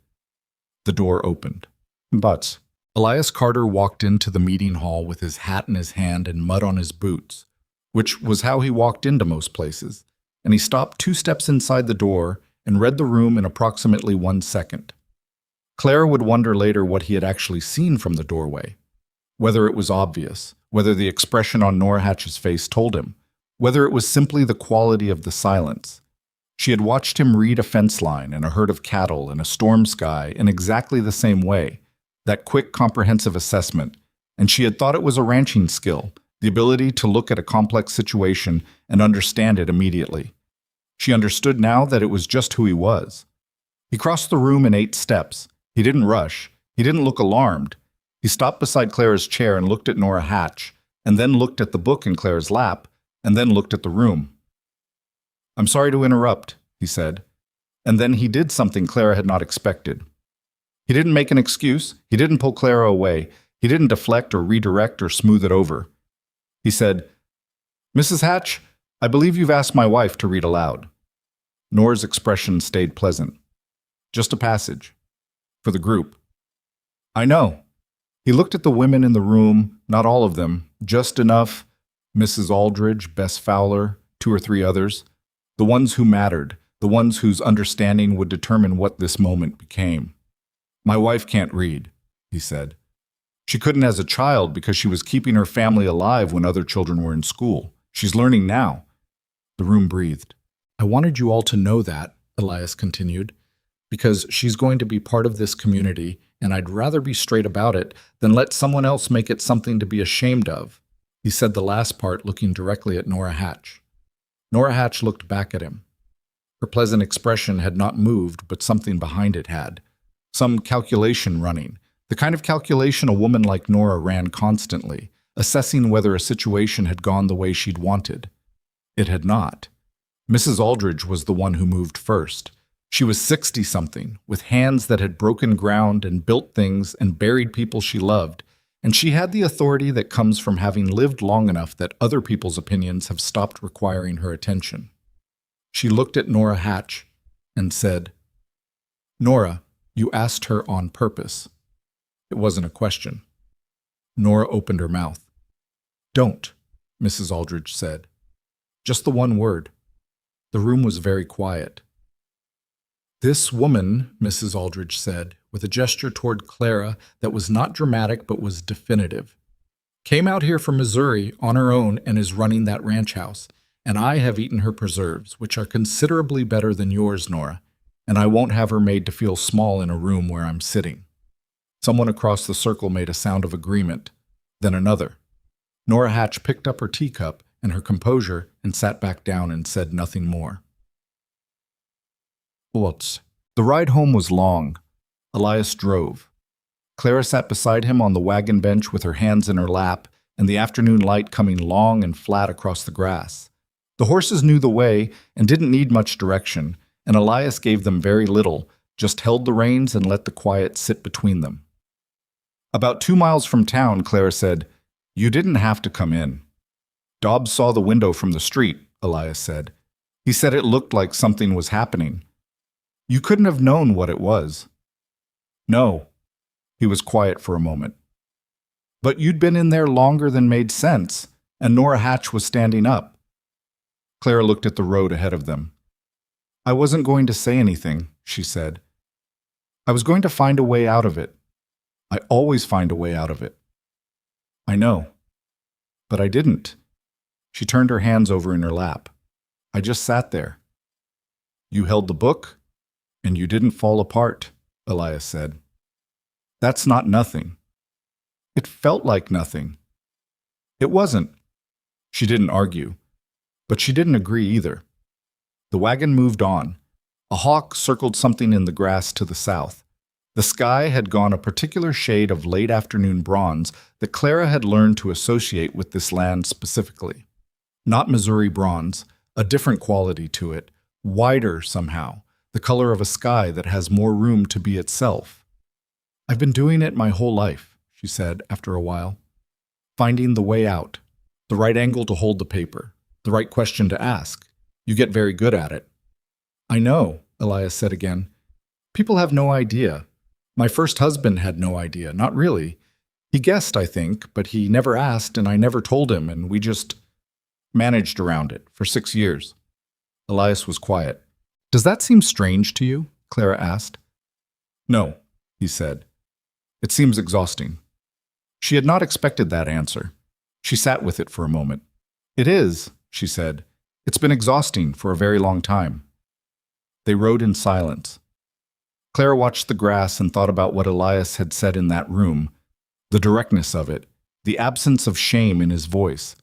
The door opened. But Elias Carter walked into the meeting hall with his hat in his hand and mud on his boots, which was how he walked into most places, and he stopped 2 steps inside the door and read the room in approximately 1 second. Clara would wonder later what he had actually seen from the doorway, whether it was obvious, whether the expression on Nora Hatch's face told him, whether it was simply the quality of the silence. She had watched him read a fence line and a herd of cattle and a storm sky in exactly the same way, that quick, comprehensive assessment, and she had thought it was a ranching skill, the ability to look at a complex situation and understand it immediately. She understood now that it was just who he was. He crossed the room in 8 steps. He didn't rush. He didn't look alarmed. He stopped beside Clara's chair and looked at Nora Hatch, and then looked at the book in Clara's lap, and then looked at the room. "I'm sorry to interrupt," he said. And then he did something Clara had not expected. He didn't make an excuse. He didn't pull Clara away. He didn't deflect or redirect or smooth it over. He said, "Mrs. Hatch, I believe you've asked my wife to read aloud." Nora's expression stayed pleasant. "Just a passage. For the group." "I know." He looked at the women in the room, not all of them, just enough. Mrs. Aldridge, Bess Fowler, 2 or 3 others. The ones who mattered, the ones whose understanding would determine what this moment became. "My wife can't read," he said. "She couldn't as a child because she was keeping her family alive when other children were in school. She's learning now." The room breathed. "I wanted you all to know that," Elias continued, "because she's going to be part of this community, and I'd rather be straight about it than let someone else make it something to be ashamed of." He said the last part looking directly at Nora Hatch. Nora Hatch looked back at him. Her pleasant expression had not moved, but something behind it had. Some calculation running, the kind of calculation a woman like Nora ran constantly, assessing whether a situation had gone the way she'd wanted. It had not. Mrs. Aldridge was the one who moved first. She was 60-something, with hands that had broken ground and built things and buried people she loved, and she had the authority that comes from having lived long enough that other people's opinions have stopped requiring her attention. She looked at Nora Hatch and said, "Nora, you asked her on purpose." It wasn't a question. Nora opened her mouth. "Don't," Mrs. Aldridge said. Just the one word. The room was very quiet. "This woman," Mrs. Aldridge said, with a gesture toward Clara that was not dramatic but was definitive, "came out here from Missouri on her own and is running that ranch house, and I have eaten her preserves, which are considerably better than yours, Nora, and I won't have her made to feel small in a room where I'm sitting." Someone across the circle made a sound of agreement, then another. Nora Hatch picked up her teacup and her composure and sat back down and said nothing more. The ride home was long. Elias drove. Clara sat beside him on the wagon bench with her hands in her lap and the afternoon light coming long and flat across the grass. The horses knew the way and didn't need much direction, and Elias gave them very little, just held the reins and let the quiet sit between them. About 2 miles from town, Clara said, "You didn't have to come in." "Dobbs saw the window from the street," Elias said. "He said it looked like something was happening. You couldn't have known what it was." "No." He was quiet for a moment. "But you'd been in there longer than made sense, and Nora Hatch was standing up." Clara looked at the road ahead of them. "I wasn't going to say anything," she said. "I was going to find a way out of it. I always find a way out of it." "I know. But I didn't." She turned her hands over in her lap. "I just sat there." "You held the book, and you didn't fall apart," Elias said. "That's not nothing." "It felt like nothing." "It wasn't." She didn't argue, but she didn't agree either. The wagon moved on. A hawk circled something in the grass to the south. The sky had gone a particular shade of late afternoon bronze that Clara had learned to associate with this land specifically. Not Missouri bronze, a different quality to it, wider somehow, the color of a sky that has more room to be itself. "I've been doing it my whole life," she said after a while. "Finding the way out, the right angle to hold the paper, the right question to ask. You get very good at it." "I know," Elias said again. "People have no idea. My first husband had no idea, not really. He guessed, I think, but he never asked and I never told him, and we just managed around it for 6 years. Elias was quiet. "Does that seem strange to you?" Clara asked. "No," he said. "It seems exhausting." She had not expected that answer. She sat with it for a moment. "It is," she said. "It's been exhausting for a very long time." They rode in silence. Clara watched the grass and thought about what Elias had said in that room, the directness of it, the absence of shame in his voice.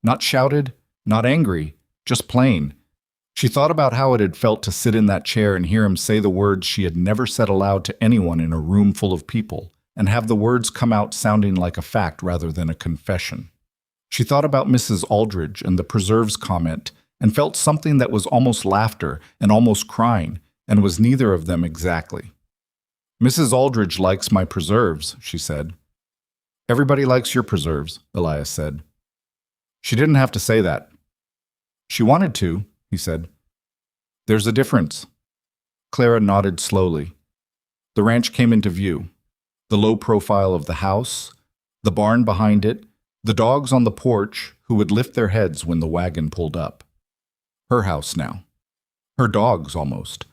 Not shouted, not angry, just plain. She thought about how it had felt to sit in that chair and hear him say the words she had never said aloud to anyone in a room full of people, and have the words come out sounding like a fact rather than a confession. She thought about Mrs. Aldridge and the preserves comment, and felt something that was almost laughter and almost crying, and was neither of them exactly. Mrs. Aldridge likes my preserves, she said. Everybody likes your preserves, Elias said. She didn't have to say that. She wanted to, he said. There's a difference. Clara nodded slowly. The ranch came into view. The low profile of the house, the barn behind it, the dogs on the porch who would lift their heads when the wagon pulled up. Her house now. Her dogs, almost.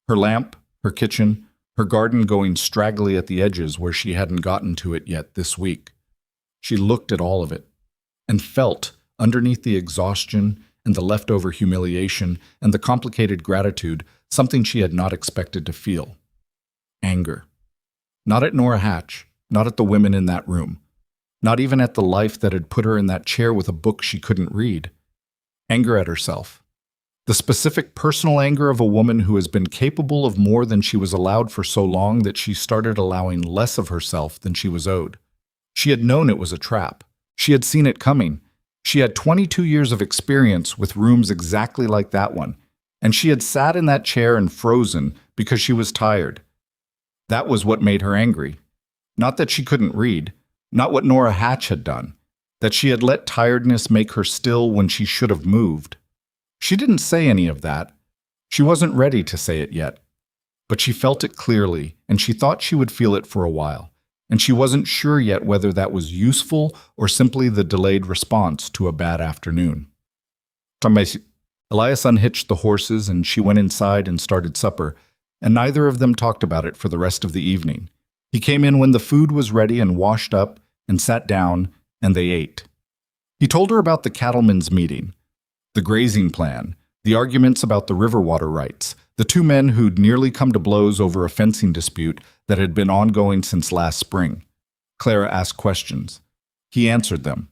Her lamp, her kitchen, her garden going straggly at the edges where she hadn't gotten to it yet this week. She looked at all of it and felt, underneath the exhaustion and the leftover humiliation and the complicated gratitude, something she had not expected to feel. Anger. Not at Nora Hatch, not at the women in that room, not even at the life that had put her in that chair with a book she couldn't read. Anger at herself. The specific personal anger of a woman who has been capable of more than she was allowed for so long that she started allowing less of herself than she was owed. She had known it was a trap. She had seen it coming. She had 22 years of experience with rooms exactly like that one, and she had sat in that chair and frozen because she was tired. That was what made her angry. Not that she couldn't read, not what Nora Hatch had done, that she had let tiredness make her still when she should have moved. She didn't say any of that. She wasn't ready to say it yet. But she felt it clearly, and she thought she would feel it for a while, and she wasn't sure yet whether that was useful or simply the delayed response to a bad afternoon. Elias unhitched the horses, and she went inside and started supper, and neither of them talked about it for the rest of the evening. He came in when the food was ready and washed up and sat down, and they ate. He told her about the cattlemen's meeting, the grazing plan, the arguments about the river water rights, the two men who'd nearly come to blows over a fencing dispute that had been ongoing since last spring. Clara asked questions. He answered them.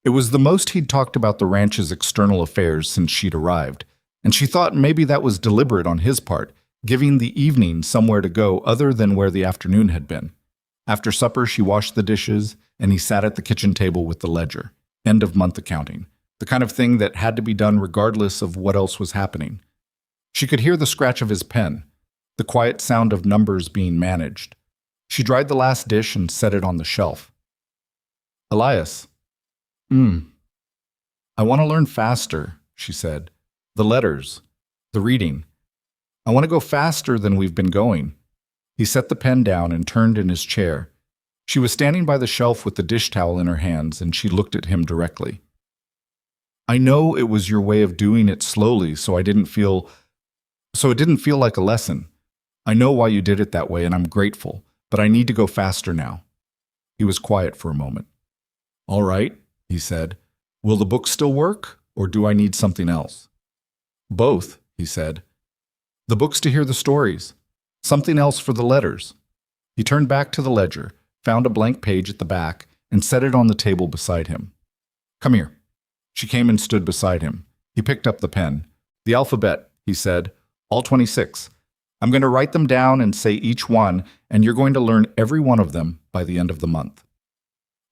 It was the most he'd talked about the ranch's external affairs since she'd arrived, and she thought maybe that was deliberate on his part, giving the evening somewhere to go other than where the afternoon had been. After supper, she washed the dishes, and he sat at the kitchen table with the ledger, end-of-month accounting, the kind of thing that had to be done regardless of what else was happening. She could hear the scratch of his pen, the quiet sound of numbers being managed. She dried the last dish and set it on the shelf. Elias. I want to learn faster, she said. The letters, the reading. I want to go faster than we've been going. He set the pen down and turned in his chair. She was standing by the shelf with the dish towel in her hands, and she looked at him directly. I know it was your way of doing it slowly, so it didn't feel like a lesson. I know why you did it that way, and I'm grateful, but I need to go faster now. He was quiet for a moment. All right, he said. Will the book still work, or do I need something else? Both, he said. The book's to hear the stories. Something else for the letters. He turned back to the ledger, found a blank page at the back, and set it on the table beside him. Come here. She came and stood beside him. He picked up the pen. The alphabet, he said. All 26. I'm going to write them down and say each one, and you're going to learn every one of them by the end of the month.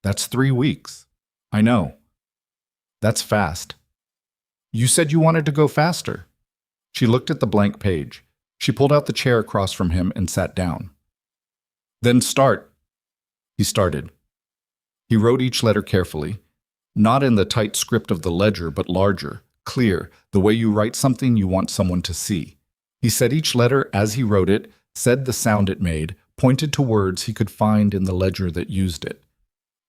That's 3 weeks. I know. That's fast. You said you wanted to go faster. She looked at the blank page. She pulled out the chair across from him and sat down. Then start. He started. He wrote each letter carefully, not in the tight script of the ledger, but larger, clear, the way you write something you want someone to see. He said each letter as he wrote it, said the sound it made, pointed to words he could find in the ledger that used it.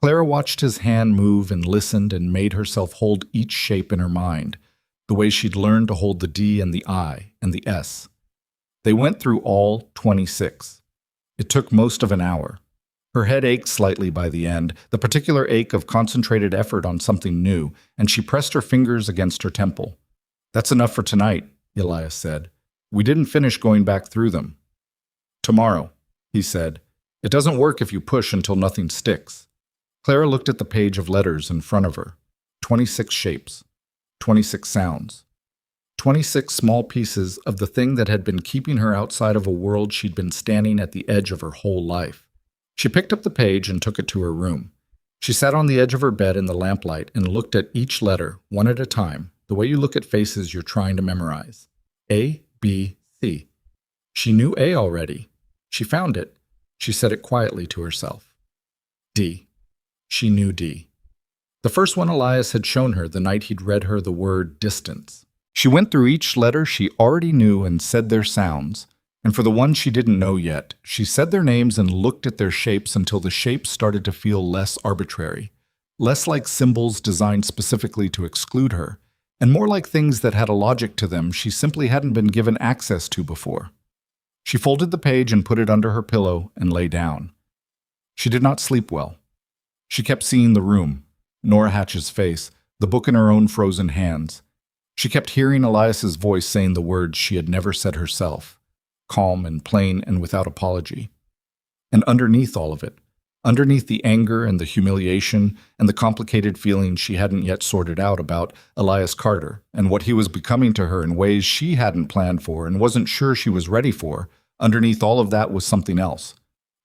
Clara watched his hand move and listened and made herself hold each shape in her mind, the way she'd learned to hold the D and the I and the S. They went through all 26. It took most of an hour. Her head ached slightly by the end, the particular ache of concentrated effort on something new, and she pressed her fingers against her temple. That's enough for tonight, Elias said. We didn't finish going back through them. Tomorrow, he said. It doesn't work if you push until nothing sticks. Clara looked at the page of letters in front of her. 26 shapes. 26 sounds. 26 small pieces of the thing that had been keeping her outside of a world she'd been standing at the edge of her whole life. She picked up the page and took it to her room. She sat on the edge of her bed in the lamplight and looked at each letter, one at a time, the way you look at faces you're trying to memorize. A, B, C. She knew A already. She found it. She said it quietly to herself. D. She knew D. The first one Elias had shown her the night he'd read her the word distance. She went through each letter she already knew and said their sounds, and for the ones she didn't know yet, she said their names and looked at their shapes until the shapes started to feel less arbitrary, less like symbols designed specifically to exclude her, and more like things that had a logic to them she simply hadn't been given access to before. She folded the page and put it under her pillow and lay down. She did not sleep well. She kept seeing the room, Nora Hatch's face, the book in her own frozen hands. She kept hearing Elias's voice saying the words she had never said herself, calm and plain and without apology. And underneath all of it, underneath the anger and the humiliation and the complicated feelings she hadn't yet sorted out about Elias Carter and what he was becoming to her in ways she hadn't planned for and wasn't sure she was ready for, underneath all of that was something else.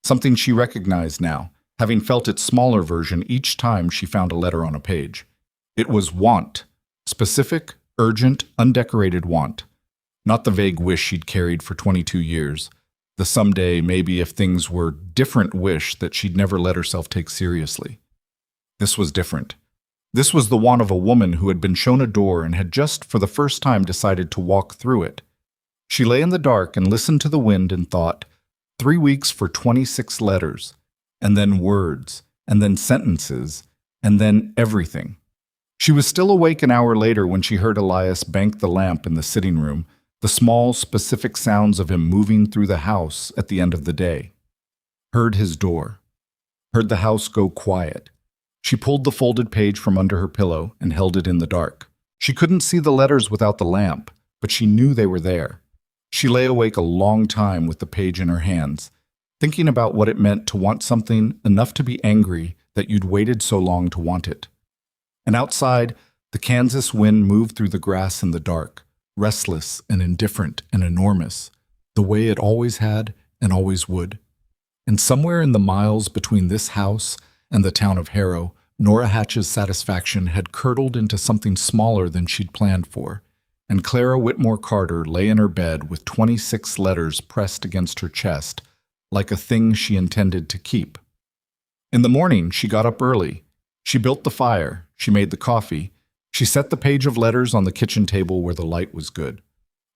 Something she recognized now, having felt its smaller version each time she found a letter on a page. It was want, specific, urgent, undecorated want. Not the vague wish she'd carried for 22 years. The someday, maybe if things were different wish that she'd never let herself take seriously. This was different. This was the want of a woman who had been shown a door and had just for the first time decided to walk through it. She lay in the dark and listened to the wind and thought, 3 weeks for 26 letters, and then words, and then sentences, and then everything. She was still awake an hour later when she heard Elias bank the lamp in the sitting room, the small, specific sounds of him moving through the house at the end of the day. Heard his door. Heard the house go quiet. She pulled the folded page from under her pillow and held it in the dark. She couldn't see the letters without the lamp, but she knew they were there. She lay awake a long time with the page in her hands, thinking about what it meant to want something enough to be angry that you'd waited so long to want it. And outside, the Kansas wind moved through the grass in the dark, restless and indifferent and enormous, the way it always had and always would. And somewhere in the miles between this house and the town of Harrow, Nora Hatch's satisfaction had curdled into something smaller than she'd planned for, and Clara Whitmore Carter lay in her bed with 26 letters pressed against her chest, like a thing she intended to keep. In the morning, she got up early. She built the fire. She made the coffee. She set the page of letters on the kitchen table where the light was good.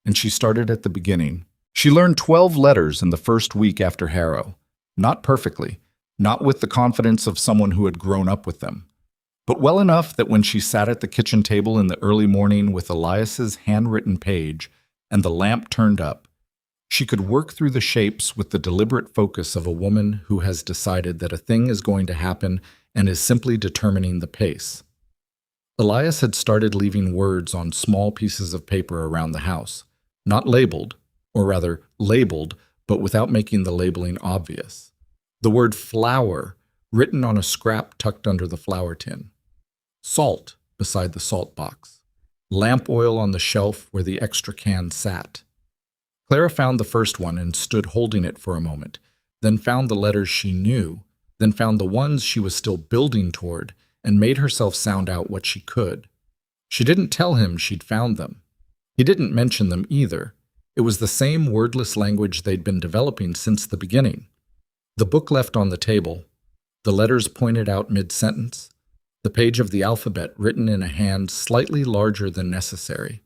And she started at the beginning. She learned 12 letters in the first week after Harrow. Not perfectly, not with the confidence of someone who had grown up with them, but well enough that when she sat at the kitchen table in the early morning with Elias's handwritten page and the lamp turned up, she could work through the shapes with the deliberate focus of a woman who has decided that a thing is going to happen and is simply determining the pace. Elias had started leaving words on small pieces of paper around the house, not labeled, or rather labeled, but without making the labeling obvious. The word flour written on a scrap tucked under the flour tin. Salt beside the salt box. Lamp oil on the shelf where the extra can sat. Clara found the first one and stood holding it for a moment, then found the letters she knew, then found the ones she was still building toward, and made herself sound out what she could. She didn't tell him she'd found them. He didn't mention them either. It was the same wordless language they'd been developing since the beginning. The book left on the table, the letters pointed out mid-sentence, the page of the alphabet written in a hand slightly larger than necessary.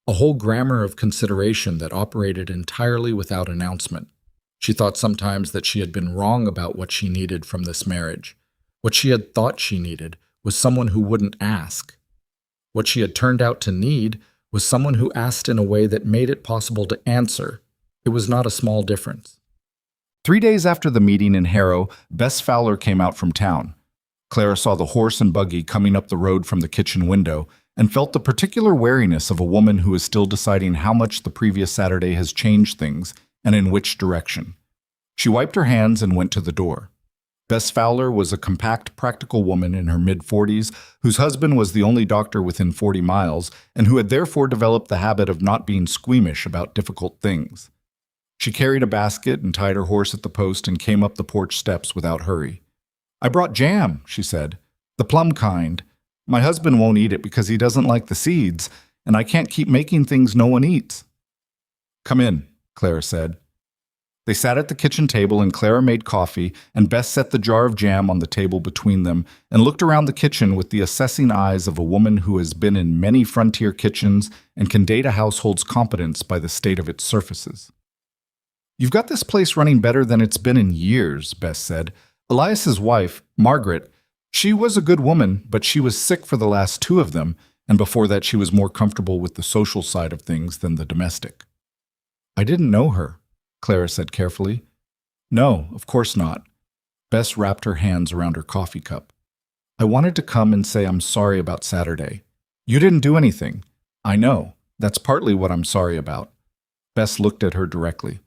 A whole grammar of consideration that operated entirely without announcement. She thought sometimes that she had been wrong about what she needed from this marriage. What she had thought she needed was someone who wouldn't ask. What she had turned out to need was someone who asked in a way that made it possible to answer. It was not a small difference. 3 days after the meeting in Harrow, Bess Fowler came out from town. Clara saw the horse and buggy coming up the road from the kitchen window and felt the particular wariness of a woman who is still deciding how much the previous Saturday has changed things and in which direction. She wiped her hands and went to the door. Bess Fowler was a compact, practical woman in her mid-40s whose husband was the only doctor within 40 miles and who had therefore developed the habit of not being squeamish about difficult things. She carried a basket and tied her horse at the post and came up the porch steps without hurry. "I brought jam," she said. "The plum kind. My husband won't eat it because he doesn't like the seeds, and I can't keep making things no one eats." "Come in," Clara said. They sat at the kitchen table and Clara made coffee, and Bess set the jar of jam on the table between them and looked around the kitchen with the assessing eyes of a woman who has been in many frontier kitchens and can date a household's competence by the state of its surfaces. "You've got this place running better than it's been in years," Bess said. "Elias's wife, Margaret, she was a good woman, but she was sick for the last two of them, and before that she was more comfortable with the social side of things than the domestic." "I didn't know her," Clara said carefully. "No, of course not." Bess wrapped her hands around her coffee cup. "I wanted to come and say I'm sorry about Saturday. You didn't do anything. I know. That's partly what I'm sorry about." Bess looked at her directly.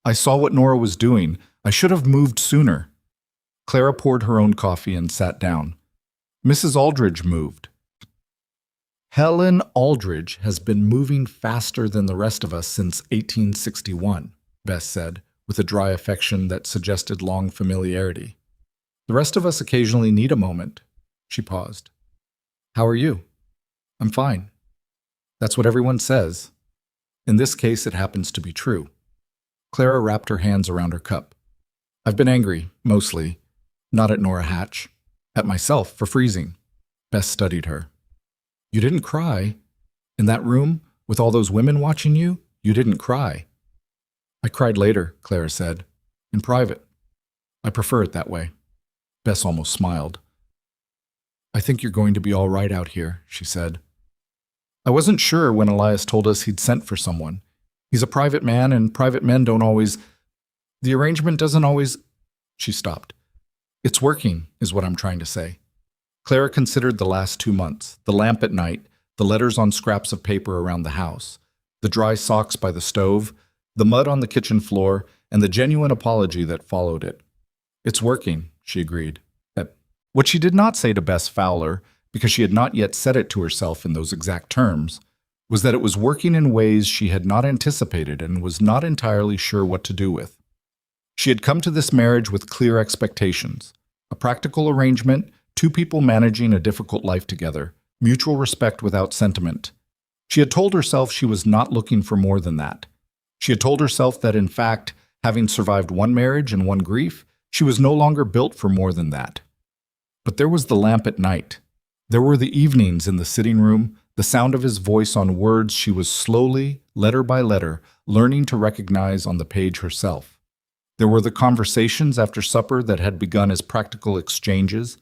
"I saw what Nora was doing. I should have moved sooner." Clara poured her own coffee and sat down. "Mrs. Aldridge moved." "Helen Aldridge has been moving faster than the rest of us since 1861. Bess said, with a dry affection that suggested long familiarity. "The rest of us occasionally need a moment." She paused. "How are you?" "I'm fine." "That's what everyone says." In this case, it happens to be true. Clara wrapped her hands around her cup. "I've been angry, mostly. Not at Nora Hatch. At myself for freezing." Bess studied her. "You didn't cry? In that room, with all those women watching you, you didn't cry." "I cried later," Clara said. "In private. I prefer it that way." Bess almost smiled. "I think you're going to be all right out here," she said. "I wasn't sure when Elias told us he'd sent for someone. He's a private man, and private men don't always... The arrangement doesn't always..." She stopped. "It's working, is what I'm trying to say." Clara considered the last 2 months, the lamp at night, the letters on scraps of paper around the house, the dry socks by the stove, the mud on the kitchen floor, and the genuine apology that followed it. "It's working," she agreed. What she did not say to Bess Fowler, because she had not yet said it to herself in those exact terms, was that it was working in ways she had not anticipated and was not entirely sure what to do with. She had come to this marriage with clear expectations, a practical arrangement, 2 people managing a difficult life together, mutual respect without sentiment. She had told herself she was not looking for more than that. She had told herself that, in fact, having survived one marriage and one grief, she was no longer built for more than that. But there was the lamp at night. There were the evenings in the sitting room, the sound of his voice on words she was slowly, letter by letter, learning to recognize on the page herself. There were the conversations after supper that had begun as practical exchanges,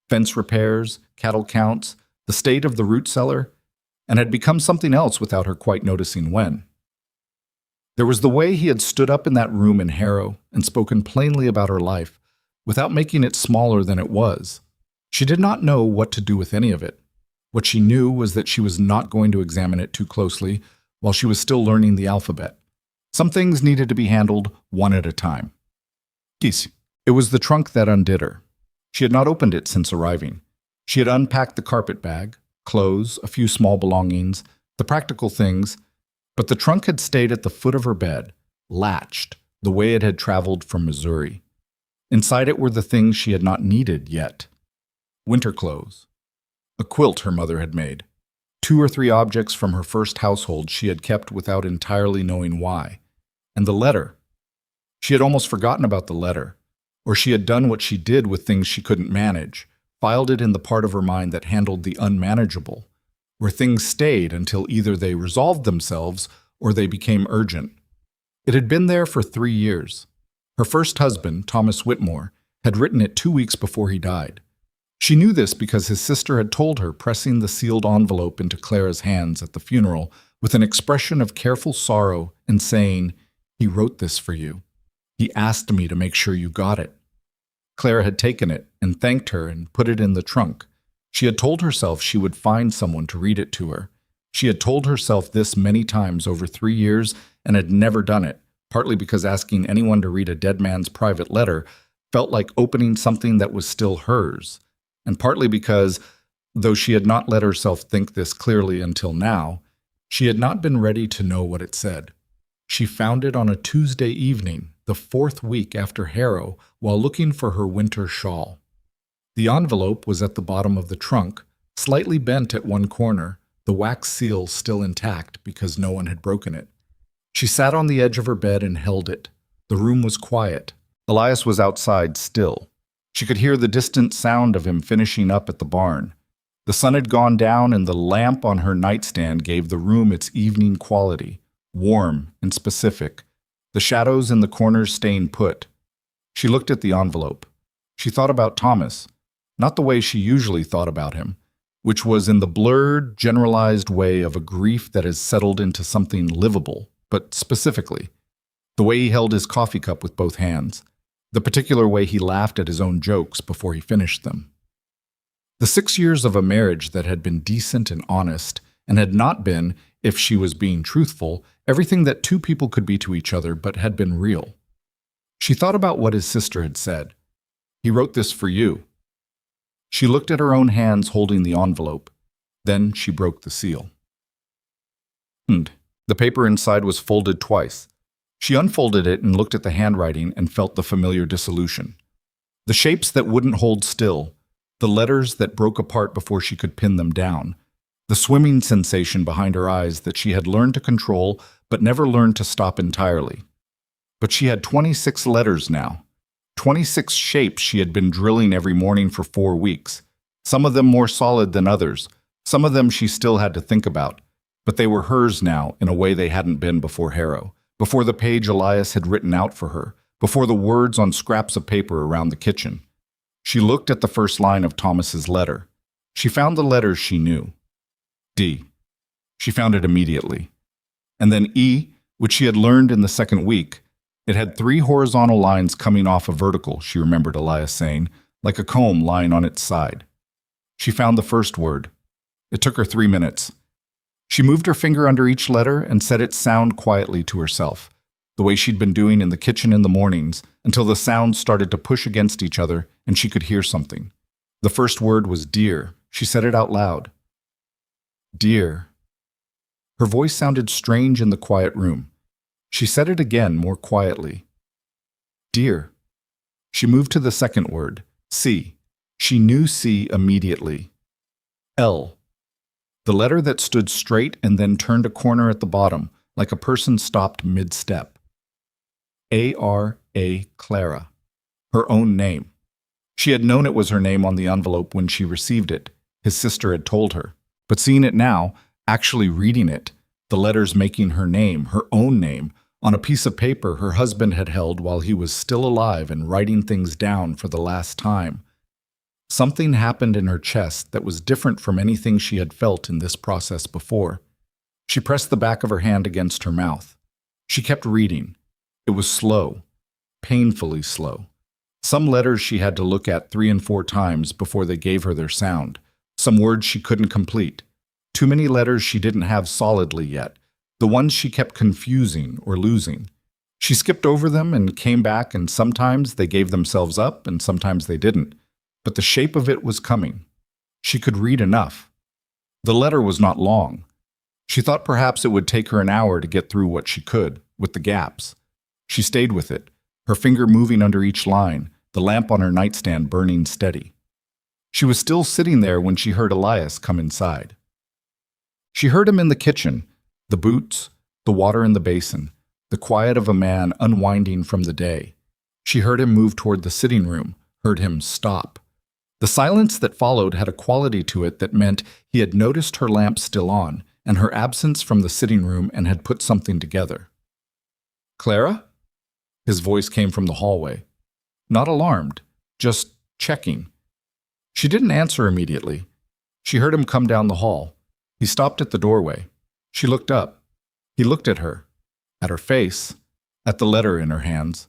fence repairs, cattle counts, the state of the root cellar, and had become something else without her quite noticing when. There was the way he had stood up in that room in Harrow and spoken plainly about her life, without making it smaller than it was. She did not know what to do with any of it. What she knew was that she was not going to examine it too closely while she was still learning the alphabet. Some things needed to be handled one at a time. It was the trunk that undid her. She had not opened it since arriving. She had unpacked the carpet bag, clothes, a few small belongings, the practical things, but the trunk had stayed at the foot of her bed, latched, the way it had traveled from Missouri. Inside it were the things she had not needed yet. Winter clothes. A quilt her mother had made. 2 or 3 objects from her first household she had kept without entirely knowing why. And the letter. She had almost forgotten about the letter, or she had done what she did with things she couldn't manage, filed it in the part of her mind that handled the unmanageable, where things stayed until either they resolved themselves or they became urgent. It had been there for 3 years. Her first husband, Thomas Whitmore, had written it 2 weeks before he died. She knew this because his sister had told her, pressing the sealed envelope into Clara's hands at the funeral with an expression of careful sorrow and saying, "He wrote this for you. He asked me to make sure you got it." Clara had taken it and thanked her and put it in the trunk. She had told herself she would find someone to read it to her. She had told herself this many times over 3 years and had never done it, partly because asking anyone to read a dead man's private letter felt like opening something that was still hers, and partly because, though she had not let herself think this clearly until now, she had not been ready to know what it said. She found it on a Tuesday evening, the 4th week after Harrow, while looking for her winter shawl. The envelope was at the bottom of the trunk, slightly bent at one corner, the wax seal still intact because no one had broken it. She sat on the edge of her bed and held it, The room was quiet. Elias was outside still. She could hear the distant sound of him finishing up at the barn. The sun had gone down and the lamp on her nightstand gave the room its evening quality, warm and specific, the shadows in the corners staying put. She looked at the envelope. She thought about Thomas, not the way she usually thought about him, which was in the blurred, generalized way of a grief that has settled into something livable, but specifically. The way he held his coffee cup with both hands, the particular way he laughed at his own jokes before he finished them. The 6 years of a marriage that had been decent and honest, and had not been, if she was being truthful, everything that two people could be to each other, but had been real. She thought about what his sister had said. He wrote this for you. She looked at her own hands holding the envelope. Then she broke the seal. The paper inside was folded twice. She unfolded it and looked at the handwriting and felt the familiar dissolution. The shapes that wouldn't hold still, the letters that broke apart before she could pin them down, the swimming sensation behind her eyes that she had learned to control but never learned to stop entirely. But she had 26 letters now, 26 shapes she had been drilling every morning for 4 weeks, some of them more solid than others, some of them she still had to think about, but they were hers now in a way they hadn't been before Harrow, before the page Elias had written out for her, before the words on scraps of paper around the kitchen. She looked at the first line of Thomas's letter. She found the letters she knew. D. She found it immediately. And then E, which she had learned in the second week. It had 3 horizontal lines coming off a vertical, she remembered Elias saying, like a comb lying on its side. She found the first word. It took her 3 minutes. She moved her finger under each letter and said its sound quietly to herself, the way she'd been doing in the kitchen in the mornings, until the sounds started to push against each other and she could hear something. The first word was dear. She said it out loud. Dear. Her voice sounded strange in the quiet room. She said it again, more quietly. Dear. She moved to the second word, C. She knew C immediately. L. The letter that stood straight and then turned a corner at the bottom, like a person stopped mid-step. A-R-A, Clara. Her own name. She had known it was her name on the envelope when she received it. His sister had told her. But seeing it now, actually reading it, the letters making her name, her own name, on a piece of paper her husband had held while he was still alive and writing things down for the last time. Something happened in her chest that was different from anything she had felt in this process before. She pressed the back of her hand against her mouth. She kept reading. It was slow, painfully slow. Some letters she had to look at 3 and 4 times before they gave her their sound. Some words she couldn't complete. Too many letters she didn't have solidly yet, the ones she kept confusing or losing. She skipped over them and came back, and sometimes they gave themselves up and sometimes they didn't. But the shape of it was coming. She could read enough. The letter was not long. She thought perhaps it would take her an hour to get through what she could, with the gaps. She stayed with it, her finger moving under each line, the lamp on her nightstand burning steady. She was still sitting there when she heard Elias come inside. She heard him in the kitchen, the boots, the water in the basin, the quiet of a man unwinding from the day. She heard him move toward the sitting room, heard him stop. The silence that followed had a quality to it that meant he had noticed her lamp still on, and her absence from the sitting room and had put something together. Clara? His voice came from the hallway. Not alarmed, just checking. She didn't answer immediately. She heard him come down the hall. He stopped at the doorway. She looked up. He looked at her, at her face, at the letter in her hands,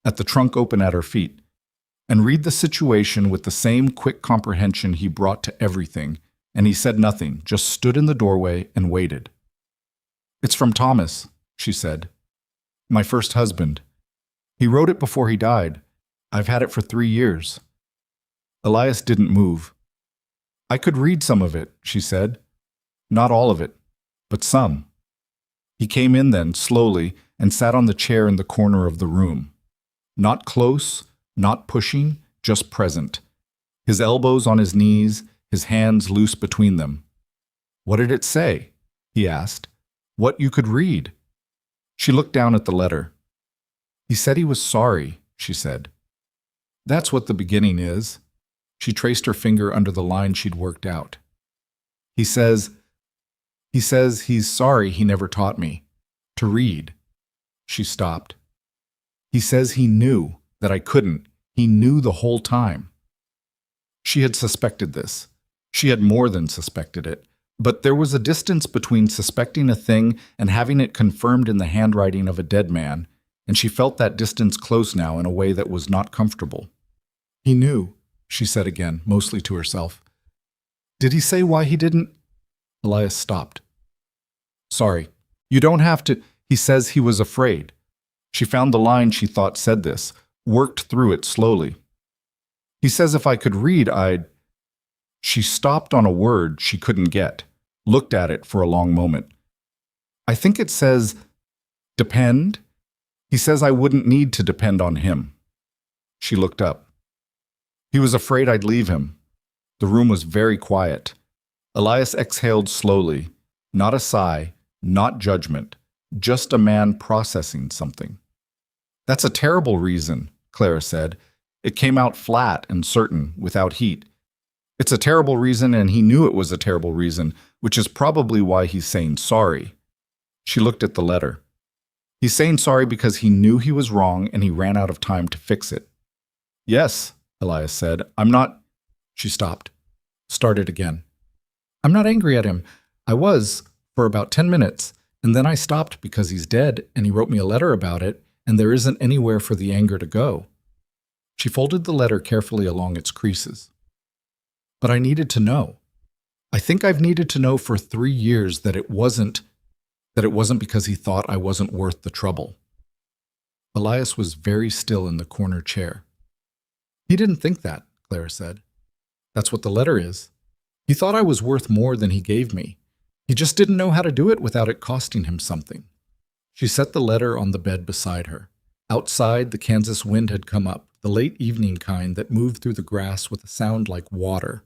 at the trunk open at her feet, and read the situation with the same quick comprehension he brought to everything, and he said nothing, just stood in the doorway and waited. "It's from Thomas," she said. "My first husband. He wrote it before he died. I've had it for 3 years." Elias didn't move. "I could read some of it," she said. "Not all of it, but some." He came in then, slowly, and sat on the chair in the corner of the room. Not close, not pushing, just present. His elbows on his knees, his hands loose between them. "What did it say?" he asked. "What you could read?" She looked down at the letter. He said he was sorry, she said. That's what the beginning is. She traced her finger under the line she'd worked out. He says he's sorry he never taught me to read. She stopped. He says he knew that I couldn't. He knew the whole time. She had suspected this. She had more than suspected it. But there was a distance between suspecting a thing and having it confirmed in the handwriting of a dead man, and she felt that distance close now in a way that was not comfortable. He knew, she said again, mostly to herself. Did he say why he didn't? Elias stopped. Sorry, you don't have to. He says he was afraid. She found the line she thought said this, worked through it slowly. He says if I could read, I'd... She stopped on a word she couldn't get, looked at it for a long moment. I think it says, depend? He says I wouldn't need to depend on him. She looked up. He was afraid I'd leave him. The room was very quiet. Elias exhaled slowly, not a sigh, not judgment, just a man processing something. That's a terrible reason, Clara said. It came out flat and certain, without heat. It's a terrible reason, and he knew it was a terrible reason, which is probably why he's saying sorry. She looked at the letter. He's saying sorry because he knew he was wrong and he ran out of time to fix it. Yes, Elias said. I'm not... She stopped. Started again. I'm not angry at him. I was, for about 10 minutes, and then I stopped because he's dead, and he wrote me a letter about it, and there isn't anywhere for the anger to go. She folded the letter carefully along its creases. But I needed to know. I think I've needed to know for 3 years that it wasn't because he thought I wasn't worth the trouble. Elias was very still in the corner chair. He didn't think that, Clara said. That's what the letter is. He thought I was worth more than he gave me. He just didn't know how to do it without it costing him something. She set the letter on the bed beside her. Outside, the Kansas wind had come up, the late evening kind that moved through the grass with a sound like water.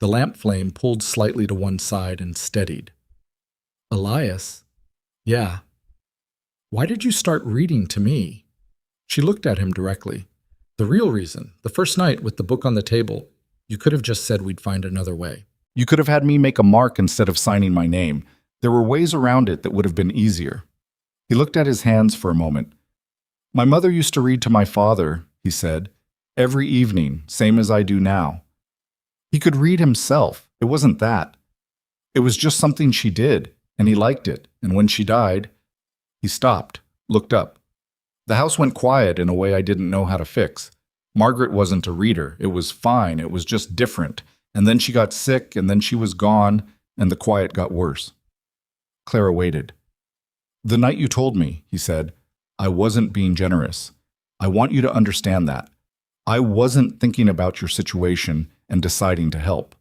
The lamp flame pulled slightly to one side and steadied. Elias? Yeah. Why did you start reading to me? She looked at him directly. The real reason, the first night with the book on the table, you could have just said we'd find another way. You could have had me make a mark instead of signing my name. There were ways around it that would have been easier. He looked at his hands for a moment. My mother used to read to my father, he said, every evening, same as I do now. He could read himself. It wasn't that. It was just something she did, and he liked it, and when she died, he stopped, looked up. The house went quiet in a way I didn't know how to fix. Margaret wasn't a reader. It was fine. It was just different. And then she got sick, and then she was gone, and the quiet got worse. Clara waited. The night you told me, he said, I wasn't being generous. I want you to understand that. I wasn't thinking about your situation and deciding to help.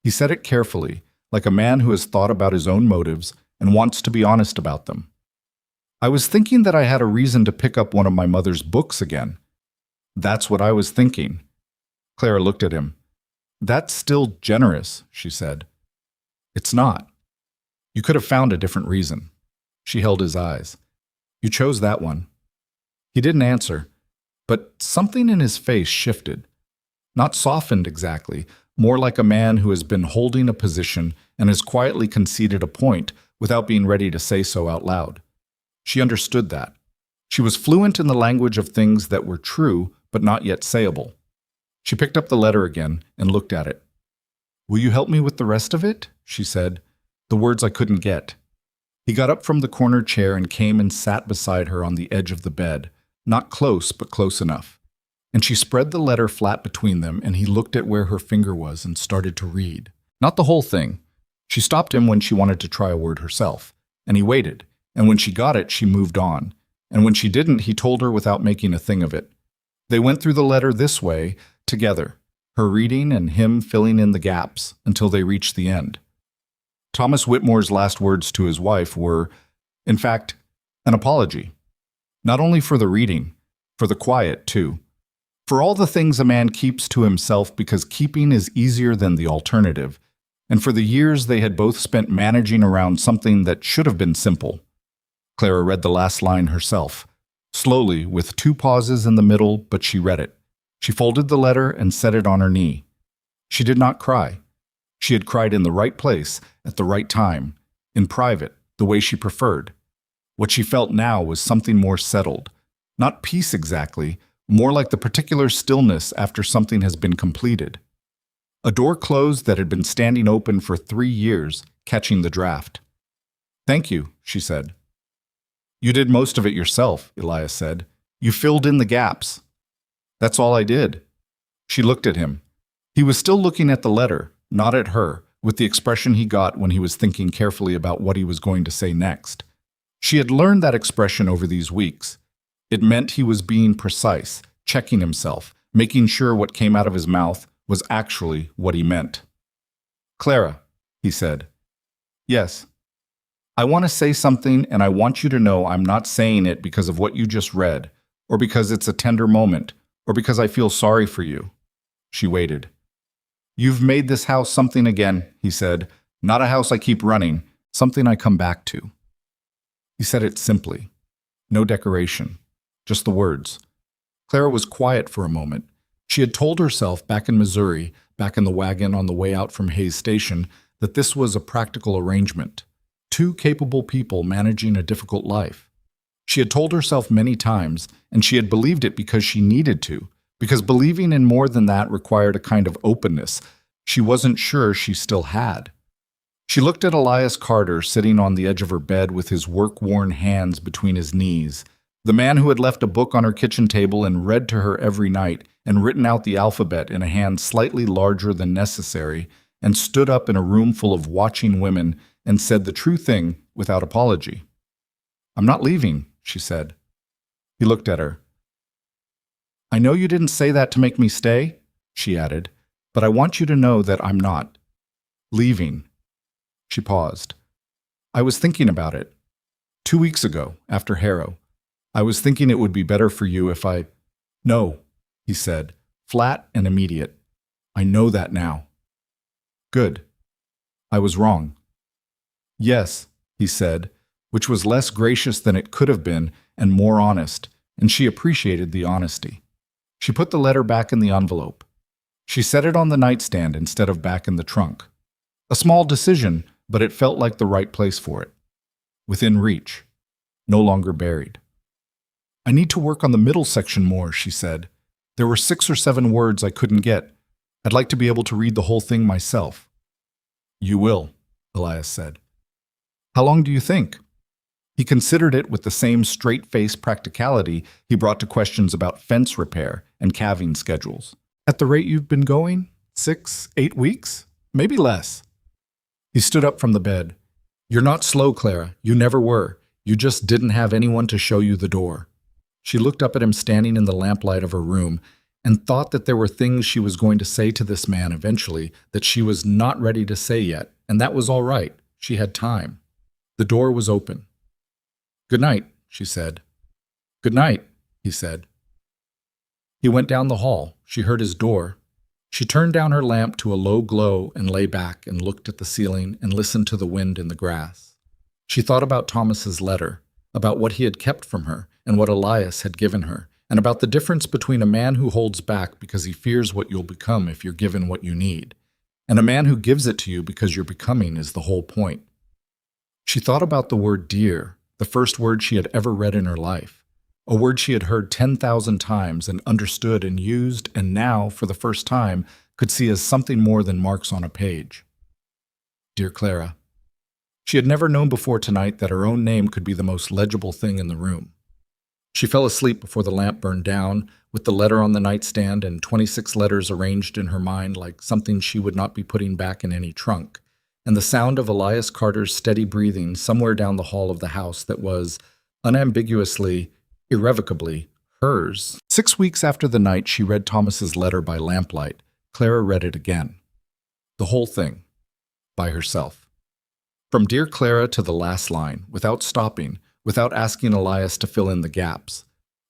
He said it carefully, like a man who has thought about his own motives and wants to be honest about them. I was thinking that I had a reason to pick up one of my mother's books again. That's what I was thinking. Clara looked at him. That's still generous, she said. It's not. You could have found a different reason. She held his eyes. You chose that one. He didn't answer, but something in his face shifted. Not softened exactly, more like a man who has been holding a position and has quietly conceded a point without being ready to say so out loud. She understood that. She was fluent in the language of things that were true but not yet sayable. She picked up the letter again and looked at it. Will you help me with the rest of it? She said, the words I couldn't get. He got up from the corner chair and came and sat beside her on the edge of the bed, not close but close enough. And she spread the letter flat between them, and he looked at where her finger was and started to read. Not the whole thing. She stopped him when she wanted to try a word herself, and he waited, and when she got it, she moved on. And when she didn't, he told her without making a thing of it. They went through the letter this way, together, her reading and him filling in the gaps until they reached the end. Thomas Whitmore's last words to his wife were, in fact, an apology. Not only for the reading, for the quiet, too. For all the things a man keeps to himself because keeping is easier than the alternative, and for the years they had both spent managing around something that should have been simple. Clara read the last line herself. Slowly, with 2 pauses in the middle, but she read it. She folded the letter and set it on her knee. She did not cry. She had cried in the right place, at the right time, in private, the way she preferred. What she felt now was something more settled. Not peace exactly, more like the particular stillness after something has been completed. A door closed that had been standing open for 3 years, catching the draft. "Thank you," she said. "You did most of it yourself," Elias said. "You filled in the gaps." "That's all I did." She looked at him. He was still looking at the letter, not at her, with the expression he got when he was thinking carefully about what he was going to say next. She had learned that expression over these weeks. It meant he was being precise, checking himself, making sure what came out of his mouth was actually what he meant. "Clara," he said. "Yes. I want to say something, and I want you to know I'm not saying it because of what you just read, or because it's a tender moment, or because I feel sorry for you." She waited. "You've made this house something again," he said. "Not a house I keep running, something I come back to." He said it simply. No decoration. Just the words. Clara was quiet for a moment. She had told herself back in Missouri, back in the wagon on the way out from Hayes Station, that this was a practical arrangement. 2 capable people managing a difficult life. She had told herself many times, and she had believed it because she needed to, because believing in more than that required a kind of openness she wasn't sure she still had. She looked at Elias Carter sitting on the edge of her bed with his work-worn hands between his knees, the man who had left a book on her kitchen table and read to her every night and written out the alphabet in a hand slightly larger than necessary, and stood up in a room full of watching women and said the true thing without apology. "I'm not leaving," she said. He looked at her. "I know you didn't say that to make me stay," she added, "but I want you to know that I'm not leaving." She paused. "I was thinking about it. 2 weeks ago, after Harrow. I was thinking it would be better for you if I—" "No," he said, flat and immediate. "I know that now." "Good. I was wrong." "Yes," he said, which was less gracious than it could have been and more honest, and she appreciated the honesty. She put the letter back in the envelope. She set it on the nightstand instead of back in the trunk. A small decision, but it felt like the right place for it. Within reach. No longer buried. "I need to work on the middle section more," she said. "There were 6 or 7 words I couldn't get. I'd like to be able to read the whole thing myself." "You will," Elias said. "How long do you think?" He considered it with the same straight-faced practicality he brought to questions about fence repair and calving schedules. "At the rate you've been going? 6, 8 weeks? Maybe less." He stood up from the bed. "You're not slow, Clara. You never were. You just didn't have anyone to show you the door." She looked up at him standing in the lamplight of her room and thought that there were things she was going to say to this man eventually that she was not ready to say yet, and that was all right. She had time. The door was open. "Good night," she said. "Good night," he said. He went down the hall. She heard his door. She turned down her lamp to a low glow and lay back and looked at the ceiling and listened to the wind in the grass. She thought about Thomas's letter, about what he had kept from her and what Elias had given her, and about the difference between a man who holds back because he fears what you'll become if you're given what you need, and a man who gives it to you because your becoming is the whole point. She thought about the word dear, the first word she had ever read in her life, a word she had heard 10,000 times and understood and used, and now, for the first time, could see as something more than marks on a page. Dear Clara. She had never known before tonight that her own name could be the most legible thing in the room. She fell asleep before the lamp burned down, with the letter on the nightstand and 26 letters arranged in her mind like something she would not be putting back in any trunk, and the sound of Elias Carter's steady breathing somewhere down the hall of the house that was, unambiguously, irrevocably, hers. 6 weeks after the night she read Thomas's letter by lamplight, Clara read it again. The whole thing. By herself. From Dear Clara to the last line, without stopping, without asking Elias to fill in the gaps.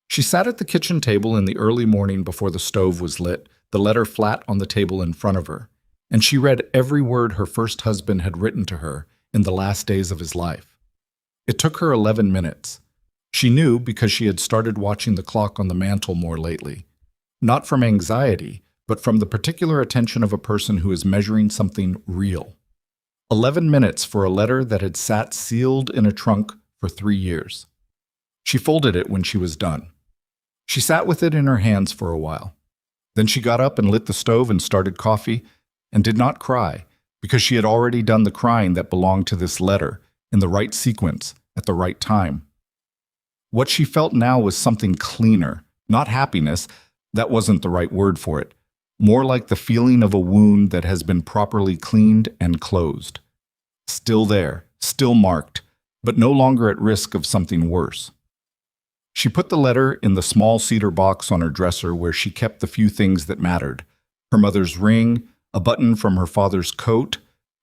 She sat at the kitchen table in the early morning before the stove was lit, the letter flat on the table in front of her, and she read every word her first husband had written to her in the last days of his life. It took her 11 minutes. She knew because she had started watching the clock on the mantel more lately. Not from anxiety, but from the particular attention of a person who is measuring something real. 11 minutes for a letter that had sat sealed in a trunk for 3 years. She folded it when she was done. She sat with it in her hands for a while. Then she got up and lit the stove and started coffee, and did not cry, because she had already done the crying that belonged to this letter, in the right sequence, at the right time. What she felt now was something cleaner, not happiness, that wasn't the right word for it, more like the feeling of a wound that has been properly cleaned and closed. Still there, still marked, but no longer at risk of something worse. She put the letter in the small cedar box on her dresser where she kept the few things that mattered: her mother's ring, a button from her father's coat,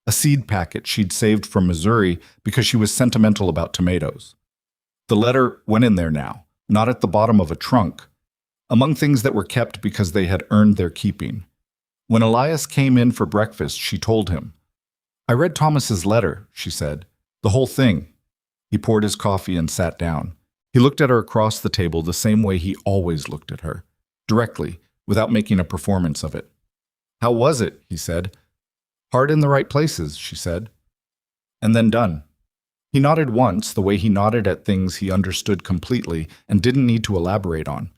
a seed packet she'd saved from Missouri because she was sentimental about tomatoes. The letter went in there now, not at the bottom of a trunk, among things that were kept because they had earned their keeping. When Elias came in for breakfast, she told him. "I read Thomas's letter," she said. "The whole thing." He poured his coffee and sat down. He looked at her across the table the same way he always looked at her, directly, without making a performance of it. "How was it?" he said. "Hard in the right places," she said. And then done. He nodded once, the way he nodded at things he understood completely and didn't need to elaborate on.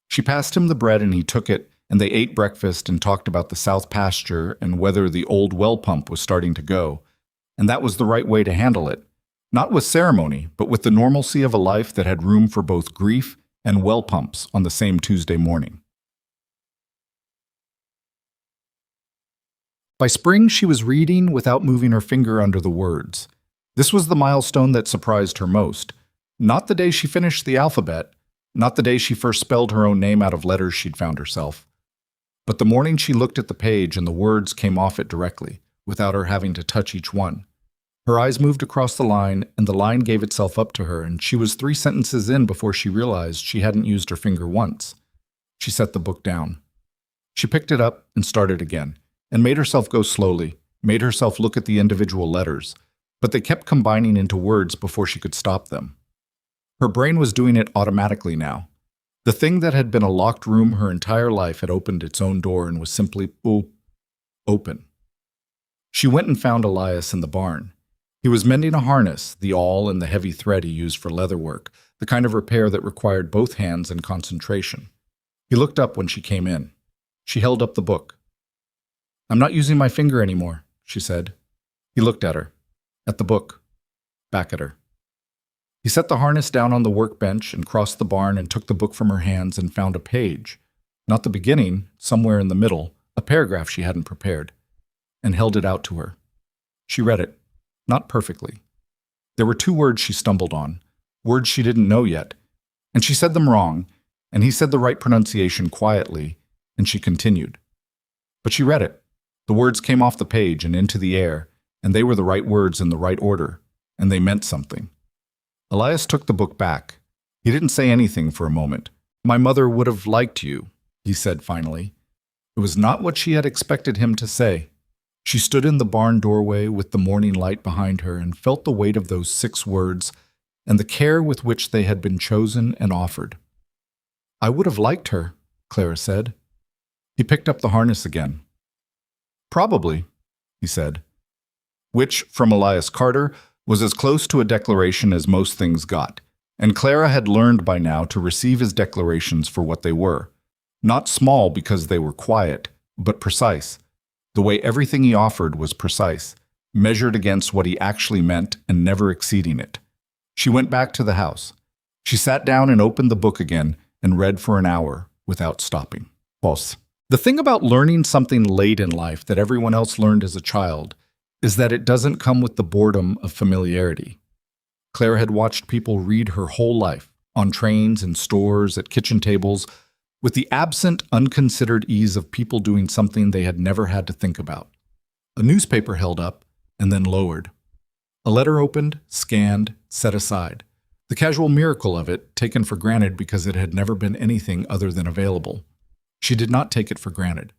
She passed him the bread and he took it, and they ate breakfast and talked about the south pasture and whether the old well pump was starting to go. And that was the right way to handle it. Not with ceremony, but with the normalcy of a life that had room for both grief and well pumps on the same Tuesday morning. By spring, she was reading without moving her finger under the words. This was the milestone that surprised her most. Not the day she finished the alphabet, not the day she first spelled her own name out of letters she'd found herself, but the morning she looked at the page and the words came off it directly, without her having to touch each one. Her eyes moved across the line, and the line gave itself up to her, and she was 3 sentences in before she realized she hadn't used her finger once. She set the book down. She picked it up and started again, and made herself go slowly, made herself look at the individual letters, but they kept combining into words before she could stop them. Her brain was doing it automatically now. The thing that had been a locked room her entire life had opened its own door and was simply, open. She went and found Elias in the barn. He was mending a harness, the awl and the heavy thread he used for leather work, the kind of repair that required both hands and concentration. He looked up when she came in. She held up the book. "I'm not using my finger anymore," she said. He looked at her, at the book, back at her. He set the harness down on the workbench and crossed the barn and took the book from her hands and found a page, not the beginning, somewhere in the middle, a paragraph she hadn't prepared, and held it out to her. She read it, not perfectly. There were 2 words she stumbled on, words she didn't know yet, and she said them wrong, and he said the right pronunciation quietly, and she continued. But she read it. The words came off the page and into the air, and they were the right words in the right order, and they meant something. Elias took the book back. He didn't say anything for a moment. "My mother would have liked you," he said finally. It was not what she had expected him to say. She stood in the barn doorway with the morning light behind her and felt the weight of those 6 words and the care with which they had been chosen and offered. "I would have liked her," Clara said. He picked up the harness again. "Probably," he said. Which, from Elias Carter, was as close to a declaration as most things got, and Clara had learned by now to receive his declarations for what they were. Not small because they were quiet, but precise. The way everything he offered was precise, measured against what he actually meant and never exceeding it. She went back to the house. She sat down and opened the book again and read for an hour without stopping. Pause. The thing about learning something late in life that everyone else learned as a child is that it doesn't come with the boredom of familiarity. Clara had watched people read her whole life, on trains, in stores, at kitchen tables, with the absent, unconsidered ease of people doing something they had never had to think about. A newspaper held up, and then lowered. A letter opened, scanned, set aside. The casual miracle of it, taken for granted because it had never been anything other than available. She did not take it for granted.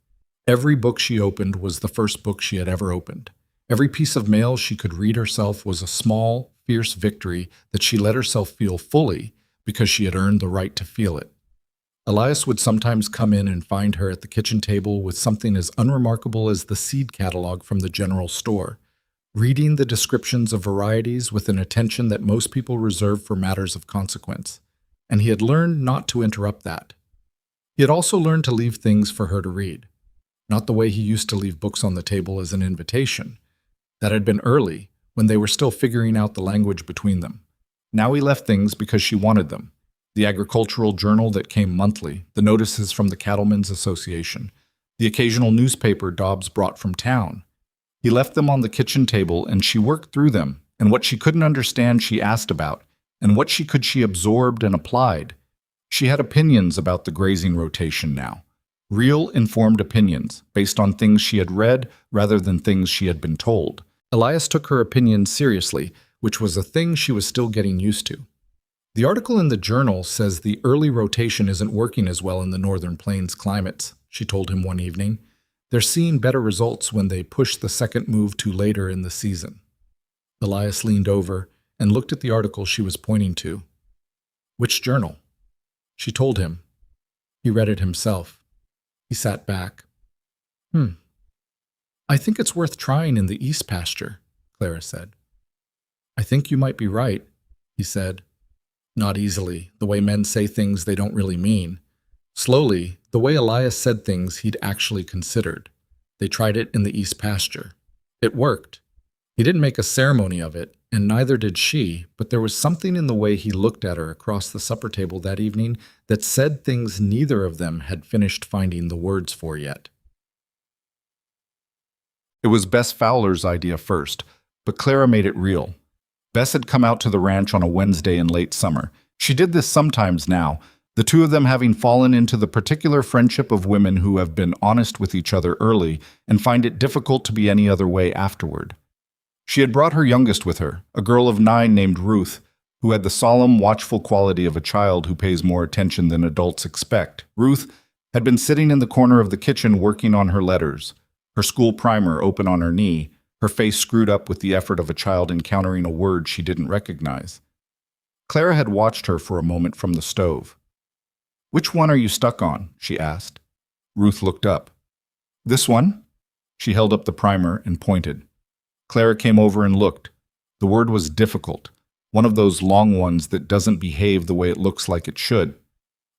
Every book she opened was the first book she had ever opened. Every piece of mail she could read herself was a small, fierce victory that she let herself feel fully, because she had earned the right to feel it. Elias would sometimes come in and find her at the kitchen table with something as unremarkable as the seed catalog from the general store, reading the descriptions of varieties with an attention that most people reserve for matters of consequence, and he had learned not to interrupt that. He had also learned to leave things for her to read, not the way he used to leave books on the table as an invitation. That had been early, when they were still figuring out the language between them. Now he left things because she wanted them. The agricultural journal that came monthly, the notices from the Cattlemen's Association, the occasional newspaper Dobbs brought from town. He left them on the kitchen table, and she worked through them, and what she couldn't understand she asked about, and what she absorbed and applied. She had opinions about the grazing rotation now. Real, informed opinions, based on things she had read rather than things she had been told. Elias took her opinions seriously, which was a thing she was still getting used to. The article in the journal says the early rotation isn't working as well in the northern plains climates, she told him one evening. They're seeing better results when they push the second move to later in the season. Elias leaned over and looked at the article she was pointing to. Which journal? She told him. He read it himself. He sat back. I think it's worth trying in the east pasture, Clara said. I think you might be right, he said. Not easily, the way men say things they don't really mean. Slowly, the way Elias said things he'd actually considered. They tried it in the east pasture. It worked. He didn't make a ceremony of it, and neither did she, but there was something in the way he looked at her across the supper table that evening that said things neither of them had finished finding the words for yet. It was Bess Fowler's idea first, but Clara made it real. Bess had come out to the ranch on a Wednesday in late summer. She did this sometimes now, the two of them having fallen into the particular friendship of women who have been honest with each other early and find it difficult to be any other way afterward. She had brought her youngest with her, a girl of 9 named Ruth, who had the solemn, watchful quality of a child who pays more attention than adults expect. Ruth had been sitting in the corner of the kitchen working on her letters, her school primer open on her knee, her face screwed up with the effort of a child encountering a word she didn't recognize. Clara had watched her for a moment from the stove. "Which one are you stuck on?" she asked. Ruth looked up. "This one?" She held up the primer and pointed. Clara came over and looked. The word was difficult, one of those long ones that doesn't behave the way it looks like it should.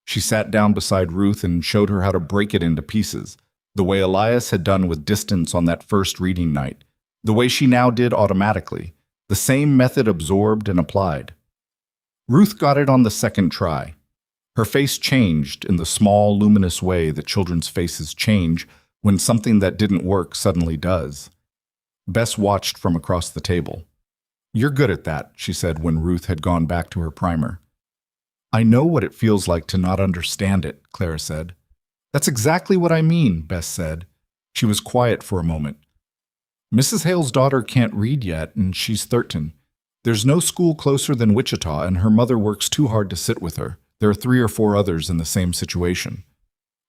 She sat down beside Ruth and showed her how to break it into pieces, the way Elias had done with distance on that first reading night, the way she now did automatically, the same method absorbed and applied. Ruth got it on the second try. Her face changed in the small, luminous way that children's faces change when something that didn't work suddenly does. Bess watched from across the table. "You're good at that," she said when Ruth had gone back to her primer. "I know what it feels like to not understand it," Clara said. "That's exactly what I mean," Bess said. She was quiet for a moment. "Mrs. Hale's daughter can't read yet, and she's 13. There's no school closer than Wichita, and her mother works too hard to sit with her. There are 3 or 4 others in the same situation."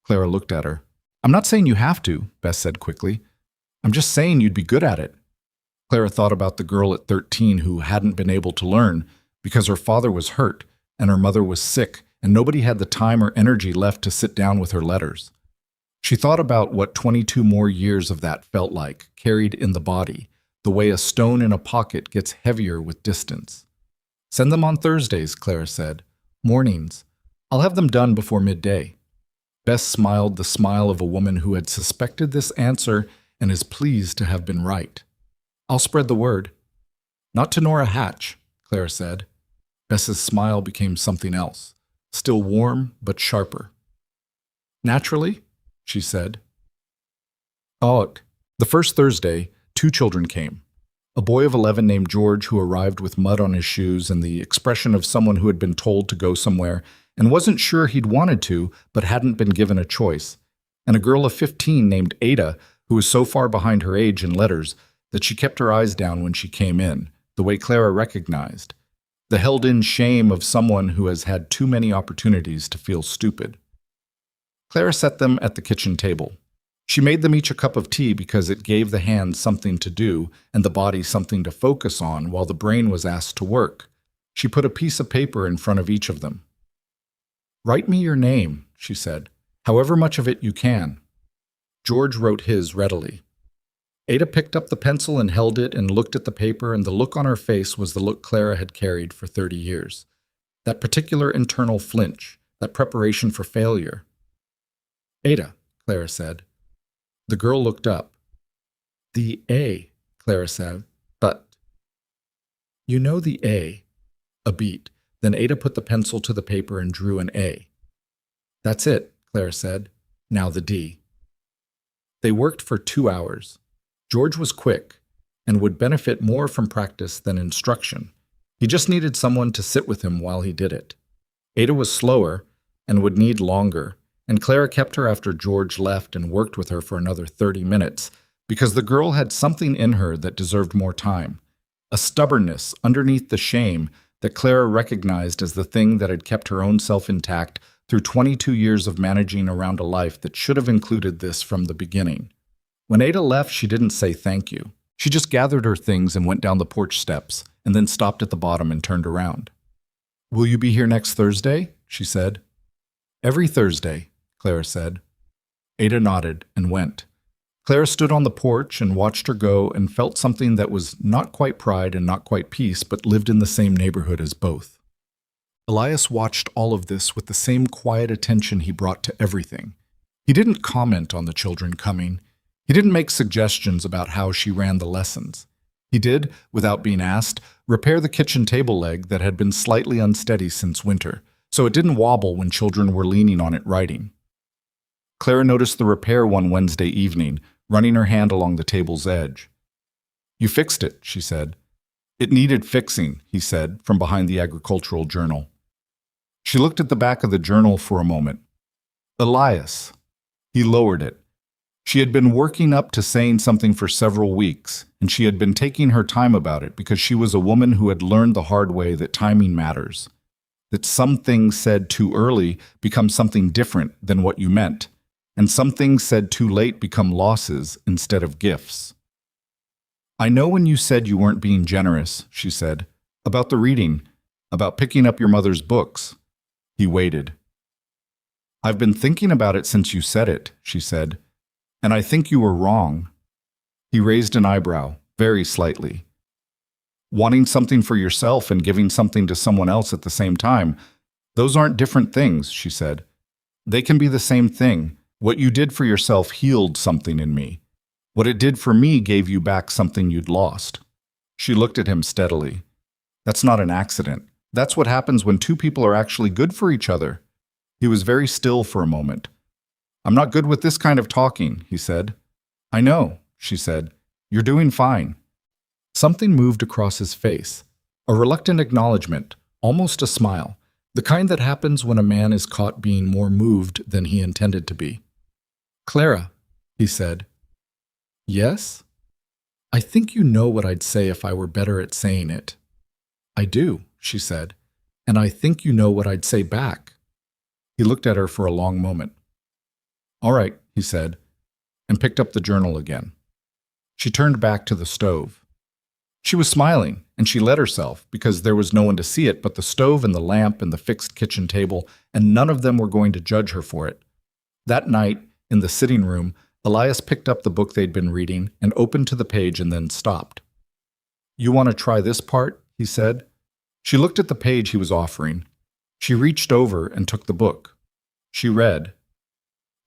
Clara looked at her. "I'm not saying you have to," Bess said quickly. "I'm just saying you'd be good at it." Clara thought about the girl at 13 who hadn't been able to learn because her father was hurt and her mother was sick and nobody had the time or energy left to sit down with her letters. She thought about what 22 more years of that felt like, carried in the body, the way a stone in a pocket gets heavier with distance. "Send them on Thursdays," Clara said. "Mornings. I'll have them done before midday." Bess smiled the smile of a woman who had suspected this answer and is pleased to have been right. "I'll spread the word." "Not to Nora Hatch," Clara said. Bess's smile became something else, still warm but sharper. "Naturally," she said. The first Thursday, 2 children came. A boy of 11 named George who arrived with mud on his shoes and the expression of someone who had been told to go somewhere and wasn't sure he'd wanted to but hadn't been given a choice, and a girl of 15 named Ada who was so far behind her age in letters that she kept her eyes down when she came in, the way Clara recognized, the held-in shame of someone who has had too many opportunities to feel stupid. Clara set them at the kitchen table. She made them each a cup of tea because it gave the hands something to do and the body something to focus on while the brain was asked to work. She put a piece of paper in front of each of them. "Write me your name," she said, "however much of it you can." George wrote his readily. Ada picked up the pencil and held it and looked at the paper, and the look on her face was the look Clara had carried for 30 years. That particular internal flinch, that preparation for failure. "Ada," Clara said. The girl looked up. "The A," Clara said, "but—" "You know the A." A beat. Then Ada put the pencil to the paper and drew an A. "That's it," Clara said. "Now the D." They worked for 2 hours. George was quick and would benefit more from practice than instruction. He just needed someone to sit with him while he did it. Ada was slower and would need longer, and Clara kept her after George left and worked with her for another 30 minutes because the girl had something in her that deserved more time, a stubbornness underneath the shame that Clara recognized as the thing that had kept her own self intact through 22 years of managing around a life that should have included this from the beginning. When Ada left, she didn't say thank you. She just gathered her things and went down the porch steps, and then stopped at the bottom and turned around. "Will you be here next Thursday?" she said. "Every Thursday," Clara said. Ada nodded and went. Clara stood on the porch and watched her go and felt something that was not quite pride and not quite peace, but lived in the same neighborhood as both. Elias watched all of this with the same quiet attention he brought to everything. He didn't comment on the children coming. He didn't make suggestions about how she ran the lessons. He did, without being asked, repair the kitchen table leg that had been slightly unsteady since winter, so it didn't wobble when children were leaning on it writing. Clara noticed the repair one Wednesday evening, running her hand along the table's edge. "You fixed it," she said. "It needed fixing," he said, from behind the agricultural journal. She looked at the back of the journal for a moment. "Elias." He lowered it. She had been working up to saying something for several weeks, and she had been taking her time about it because she was a woman who had learned the hard way that timing matters, that some things said too early become something different than what you meant, and some things said too late become losses instead of gifts. "I know when you said you weren't being generous," she said, "about the reading, about picking up your mother's books." He waited. "I've been thinking about it since you said it," she said, "and I think you were wrong." He raised an eyebrow, very slightly. "Wanting something for yourself and giving something to someone else at the same time, those aren't different things," she said. "They can be the same thing. What you did for yourself healed something in me. What it did for me gave you back something you'd lost." She looked at him steadily. "That's not an accident. That's what happens when two people are actually good for each other." He was very still for a moment. "I'm not good with this kind of talking," he said. "I know," she said. "You're doing fine." Something moved across his face, a reluctant acknowledgement, almost a smile, the kind that happens when a man is caught being more moved than he intended to be. "Clara," he said. "Yes? I think you know what I'd say if I were better at saying it." "I do," she said, "and I think you know what I'd say back." He looked at her for a long moment. "All right," he said, and picked up the journal again. She turned back to the stove. She was smiling, and she let herself, because there was no one to see it but the stove and the lamp and the fixed kitchen table, and none of them were going to judge her for it. That night, in the sitting room, Elias picked up the book they'd been reading and opened to the page and then stopped. "You want to try this part?" he said. She looked at the page he was offering. She reached over and took the book. She read.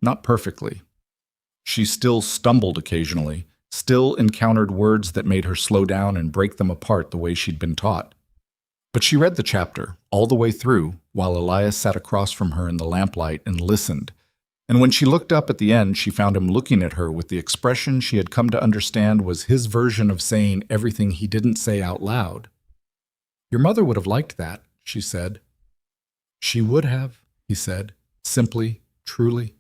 Not perfectly. She still stumbled occasionally, still encountered words that made her slow down and break them apart the way she'd been taught. But she read the chapter, all the way through, while Elias sat across from her in the lamplight and listened. And when she looked up at the end, she found him looking at her with the expression she had come to understand was his version of saying everything he didn't say out loud. "Your mother would have liked that," she said. "She would have," he said, simply, truly.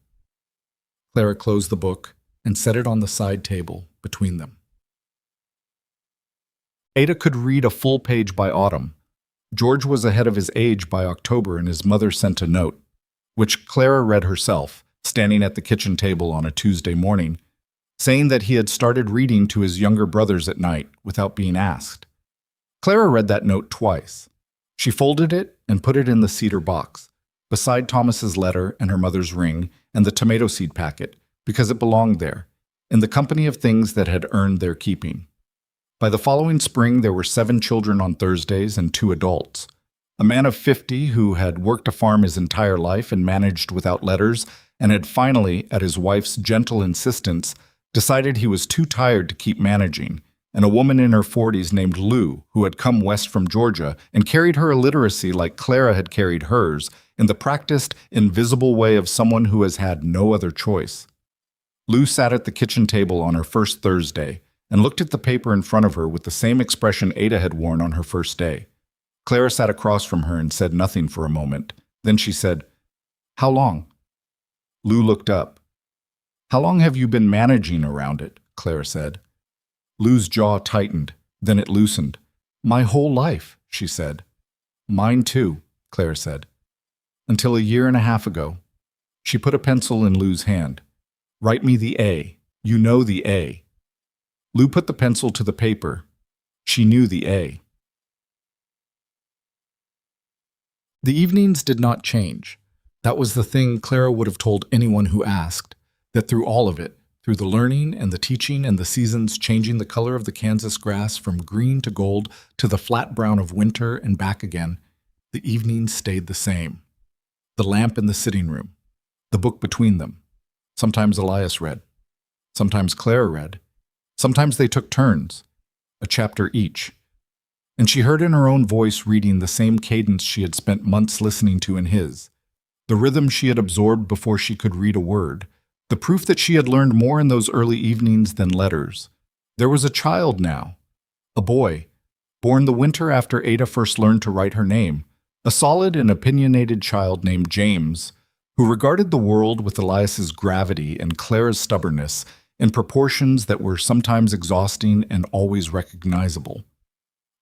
Clara closed the book and set it on the side table between them. Ada could read a full page by autumn. George was ahead of his age by October, and his mother sent a note, which Clara read herself, standing at the kitchen table on a Tuesday morning, saying that he had started reading to his younger brothers at night without being asked. Clara read that note twice. She folded it and put it in the cedar box, beside Thomas's letter and her mother's ring and the tomato seed packet, because it belonged there, in the company of things that had earned their keeping. By the following spring, there were 7 children on Thursdays and 2 adults. A man of 50 who had worked a farm his entire life and managed without letters, and had finally, at his wife's gentle insistence, decided he was too tired to keep managing, and a woman in her 40s named Lou, who had come west from Georgia and carried her illiteracy like Clara had carried hers, in the practiced, invisible way of someone who has had no other choice. Lou sat at the kitchen table on her first Thursday and looked at the paper in front of her with the same expression Ada had worn on her first day. Clara sat across from her and said nothing for a moment. Then she said, "How long?" Lou looked up. "How long have you been managing around it?" Clara said. Lou's jaw tightened, then it loosened. "My whole life," she said. "Mine too," Clara said. "Until a year and a half ago." She put a pencil in Lou's hand. "Write me the A. You know the A." Lou put the pencil to the paper. She knew the A. The evenings did not change. That was the thing Clara would have told anyone who asked, that through all of it, through the learning and the teaching and the seasons changing the color of the Kansas grass from green to gold to the flat brown of winter and back again, the evenings stayed the same. The lamp in the sitting room, the book between them. Sometimes Elias read. Sometimes Clara read. Sometimes they took turns, a chapter each. And she heard in her own voice reading the same cadence she had spent months listening to in his, the rhythm she had absorbed before she could read a word, the proof that she had learned more in those early evenings than letters. There was a child now, a boy, born the winter after Ada first learned to write her name, a solid and opinionated child named James, who regarded the world with Elias's gravity and Clara's stubbornness in proportions that were sometimes exhausting and always recognizable.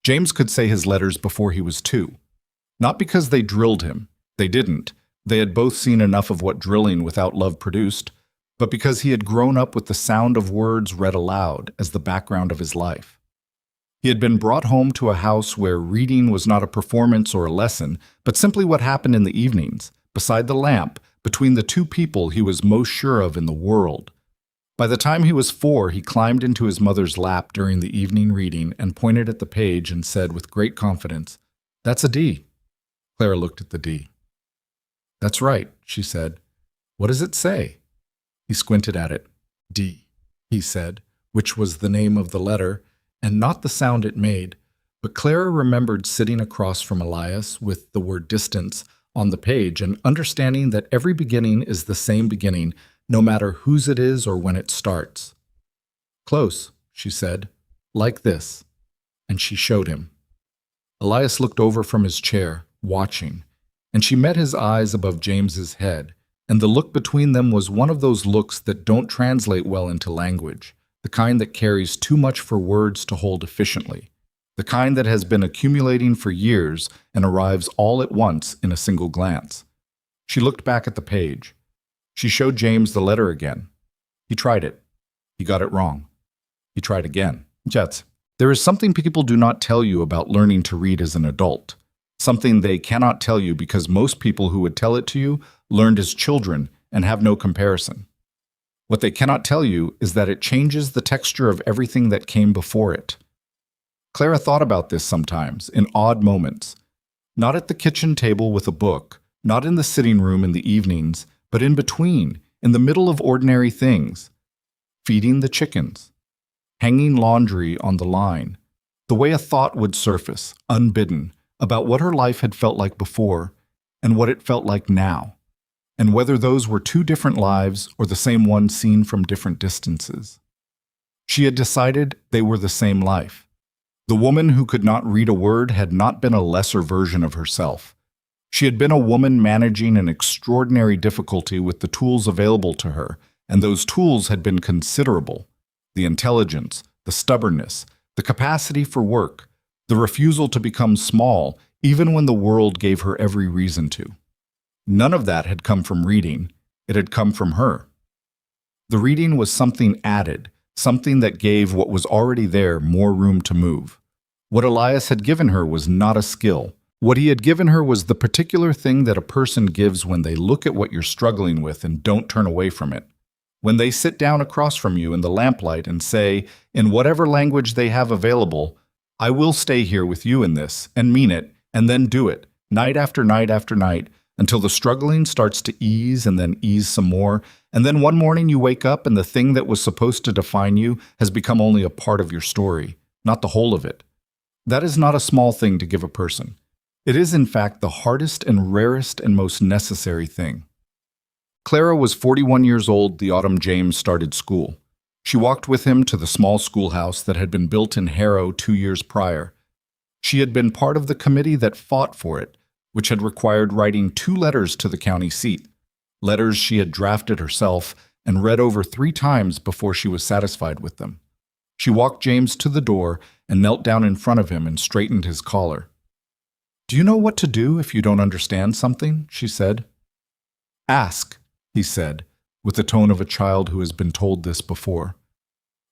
James could say his letters before he was 2. Not because they drilled him. They didn't. They had both seen enough of what drilling without love produced, but because he had grown up with the sound of words read aloud as the background of his life. He had been brought home to a house where reading was not a performance or a lesson, but simply what happened in the evenings, beside the lamp, between the 2 people he was most sure of in the world. By the time he was 4, he climbed into his mother's lap during the evening reading and pointed at the page and said with great confidence, "That's a D." Clara looked at the D. "That's right," she said. "What does it say?" He squinted at it. "D," he said, which was the name of the letter, and not the sound it made, but Clara remembered sitting across from Elias with the word distance on the page and understanding that every beginning is the same beginning, no matter whose it is or when it starts. "Close," she said, "like this," and she showed him. Elias looked over from his chair, watching, and she met his eyes above James's head, and the look between them was one of those looks that don't translate well into language, the kind that carries too much for words to hold efficiently, the kind that has been accumulating for years and arrives all at once in a single glance. She looked back at the page. She showed James the letter again. He tried it. He got it wrong. He tried again. Jets. There is something people do not tell you about learning to read as an adult. Something they cannot tell you because most people who would tell it to you learned as children and have no comparison. What they cannot tell you is that it changes the texture of everything that came before it. Clara thought about this sometimes, in odd moments. Not at the kitchen table with a book, not in the sitting room in the evenings, but in between, in the middle of ordinary things. Feeding the chickens. Hanging laundry on the line. The way a thought would surface, unbidden, about what her life had felt like before, and what it felt like now, and whether those were 2 different lives or the same one seen from different distances. She had decided they were the same life. The woman who could not read a word had not been a lesser version of herself. She had been a woman managing an extraordinary difficulty with the tools available to her, and those tools had been considerable. The intelligence, the stubbornness, the capacity for work, the refusal to become small, even when the world gave her every reason to. None of that had come from reading. It had come from her. The reading was something added, something that gave what was already there more room to move. What Elias had given her was not a skill, What he had given her was the particular thing that a person gives when they look at what you're struggling with and don't turn away from it. When they sit down across from you in the lamplight and say, in whatever language they have available, I will stay here with you in this, and mean it, and then do it, night after night after night, until the struggling starts to ease and then ease some more, and then one morning you wake up and the thing that was supposed to define you has become only a part of your story, not the whole of it. That is not a small thing to give a person. It is, in fact, the hardest and rarest and most necessary thing. Clara was 41 years old the autumn James started school. She walked with him to the small schoolhouse that had been built in Harrow 2 years prior. She had been part of the committee that fought for it, which had required writing 2 letters to the county seat, letters she had drafted herself and read over 3 times before she was satisfied with them. She walked James to the door and knelt down in front of him and straightened his collar. "Do you know what to do if you don't understand something?" she said. "Ask," he said, with the tone of a child who has been told this before.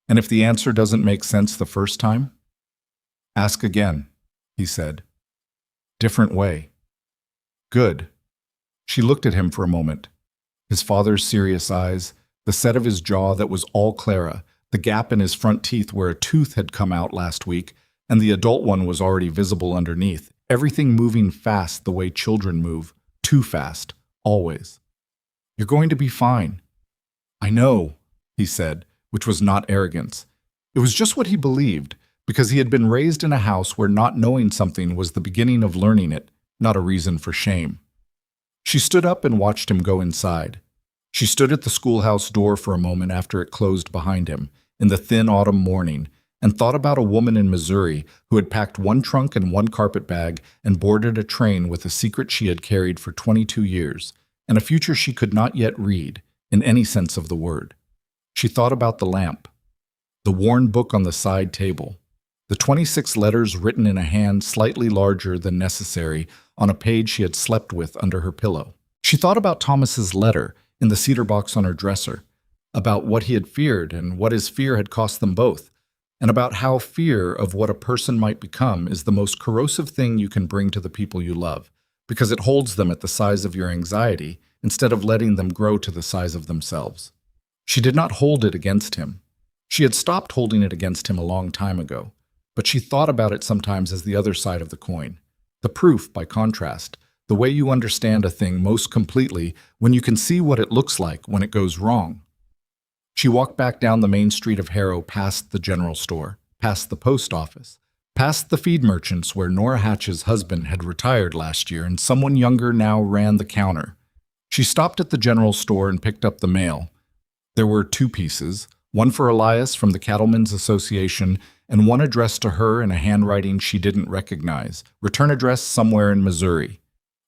"And if the answer doesn't make sense the first time, ask again," he said. "Different way." "Good." She looked at him for a moment. His father's serious eyes, the set of his jaw that was all Clara, the gap in his front teeth where a tooth had come out last week, and the adult one was already visible underneath, everything moving fast the way children move, too fast, always. "You're going to be fine." "I know," he said, which was not arrogance. It was just what he believed, because he had been raised in a house where not knowing something was the beginning of learning it, not a reason for shame. She stood up and watched him go inside. She stood at the schoolhouse door for a moment after it closed behind him, in the thin autumn morning, and thought about a woman in Missouri who had packed 1 trunk and 1 carpet bag and boarded a train with a secret she had carried for 22 years, and a future she could not yet read, in any sense of the word. She thought about the lamp, the worn book on the side table, the 26 letters written in a hand slightly larger than necessary on a page she had slept with under her pillow. She thought about Thomas's letter in the cedar box on her dresser, about what he had feared and what his fear had cost them both, and about how fear of what a person might become is the most corrosive thing you can bring to the people you love, because it holds them at the size of your anxiety instead of letting them grow to the size of themselves. She did not hold it against him. She had stopped holding it against him a long time ago, but she thought about it sometimes as the other side of the coin. The proof, by contrast, the way you understand a thing most completely when you can see what it looks like when it goes wrong. She walked back down the main street of Harrow past the general store, past the post office, past the feed merchants where Nora Hatch's husband had retired last year and someone younger now ran the counter. She stopped at the general store and picked up the mail. There were 2 pieces, one for Elias from the Cattlemen's Association and one addressed to her in a handwriting she didn't recognize, return address somewhere in Missouri.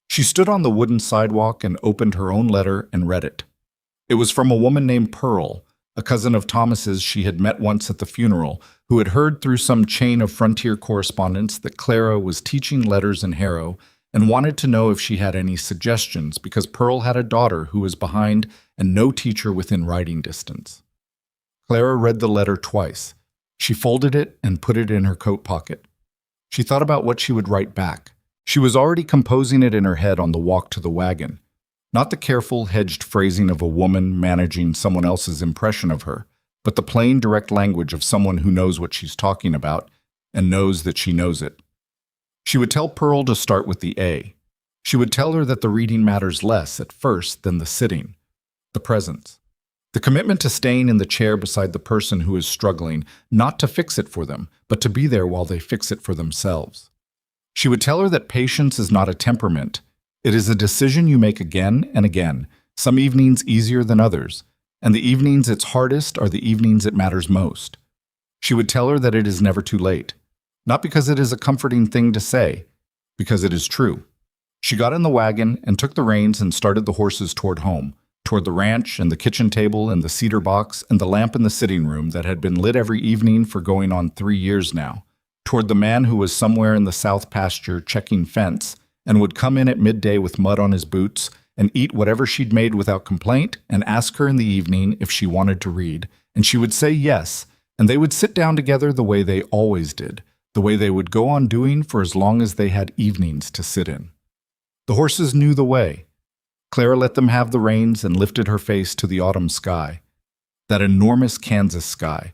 She stood on the wooden sidewalk and opened her own letter and read it. It was from a woman named Pearl, a cousin of Thomas's she had met once at the funeral, who had heard through some chain of frontier correspondence that Clara was teaching letters in Harrow and wanted to know if she had any suggestions because Pearl had a daughter who was behind and no teacher within writing distance. Clara read the letter twice. She folded it and put it in her coat pocket. She thought about what she would write back. She was already composing it in her head on the walk to the wagon. Not the careful, hedged phrasing of a woman managing someone else's impression of her, but the plain, direct language of someone who knows what she's talking about and knows that she knows it. She would tell Pearl to start with the A. She would tell her that the reading matters less at first than the sitting, the presence. The commitment to staying in the chair beside the person who is struggling, not to fix it for them, but to be there while they fix it for themselves. She would tell her that patience is not a temperament. It is a decision you make again and again, some evenings easier than others, and the evenings it's hardest are the evenings it matters most. She would tell her that it is never too late, not because it is a comforting thing to say, because it is true. She got in the wagon and took the reins and started the horses toward home, toward the ranch and the kitchen table and the cedar box and the lamp in the sitting room that had been lit every evening for going on 3 years now, toward the man who was somewhere in the south pasture checking fence and would come in at midday with mud on his boots and eat whatever she'd made without complaint and ask her in the evening if she wanted to read, and she would say yes, and they would sit down together the way they always did, the way they would go on doing for as long as they had evenings to sit in. The horses knew the way. Clara let them have the reins and lifted her face to the autumn sky, that enormous Kansas sky,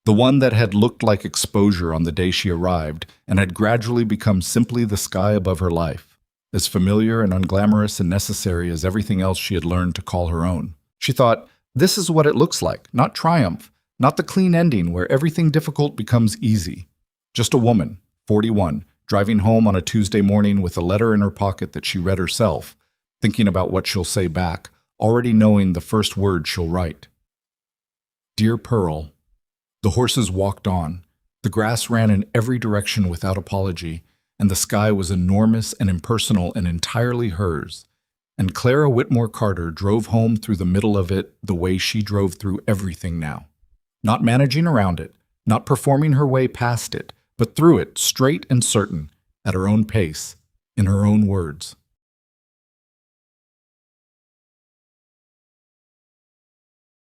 the one that had looked like exposure on the day she arrived and had gradually become simply the sky above her life, as familiar and unglamorous and necessary as everything else she had learned to call her own. She thought, this is what it looks like, not triumph, not the clean ending where everything difficult becomes easy. Just a woman, 41, driving home on a Tuesday morning with a letter in her pocket that she read herself, thinking about what she'll say back, already knowing the first word she'll write. Dear Pearl. The horses walked on. The grass ran in every direction without apology, and the sky was enormous and impersonal and entirely hers. And Clara Whitmore Carter drove home through the middle of it the way she drove through everything now. Not managing around it, not performing her way past it, but through it, straight and certain, at her own pace, in her own words.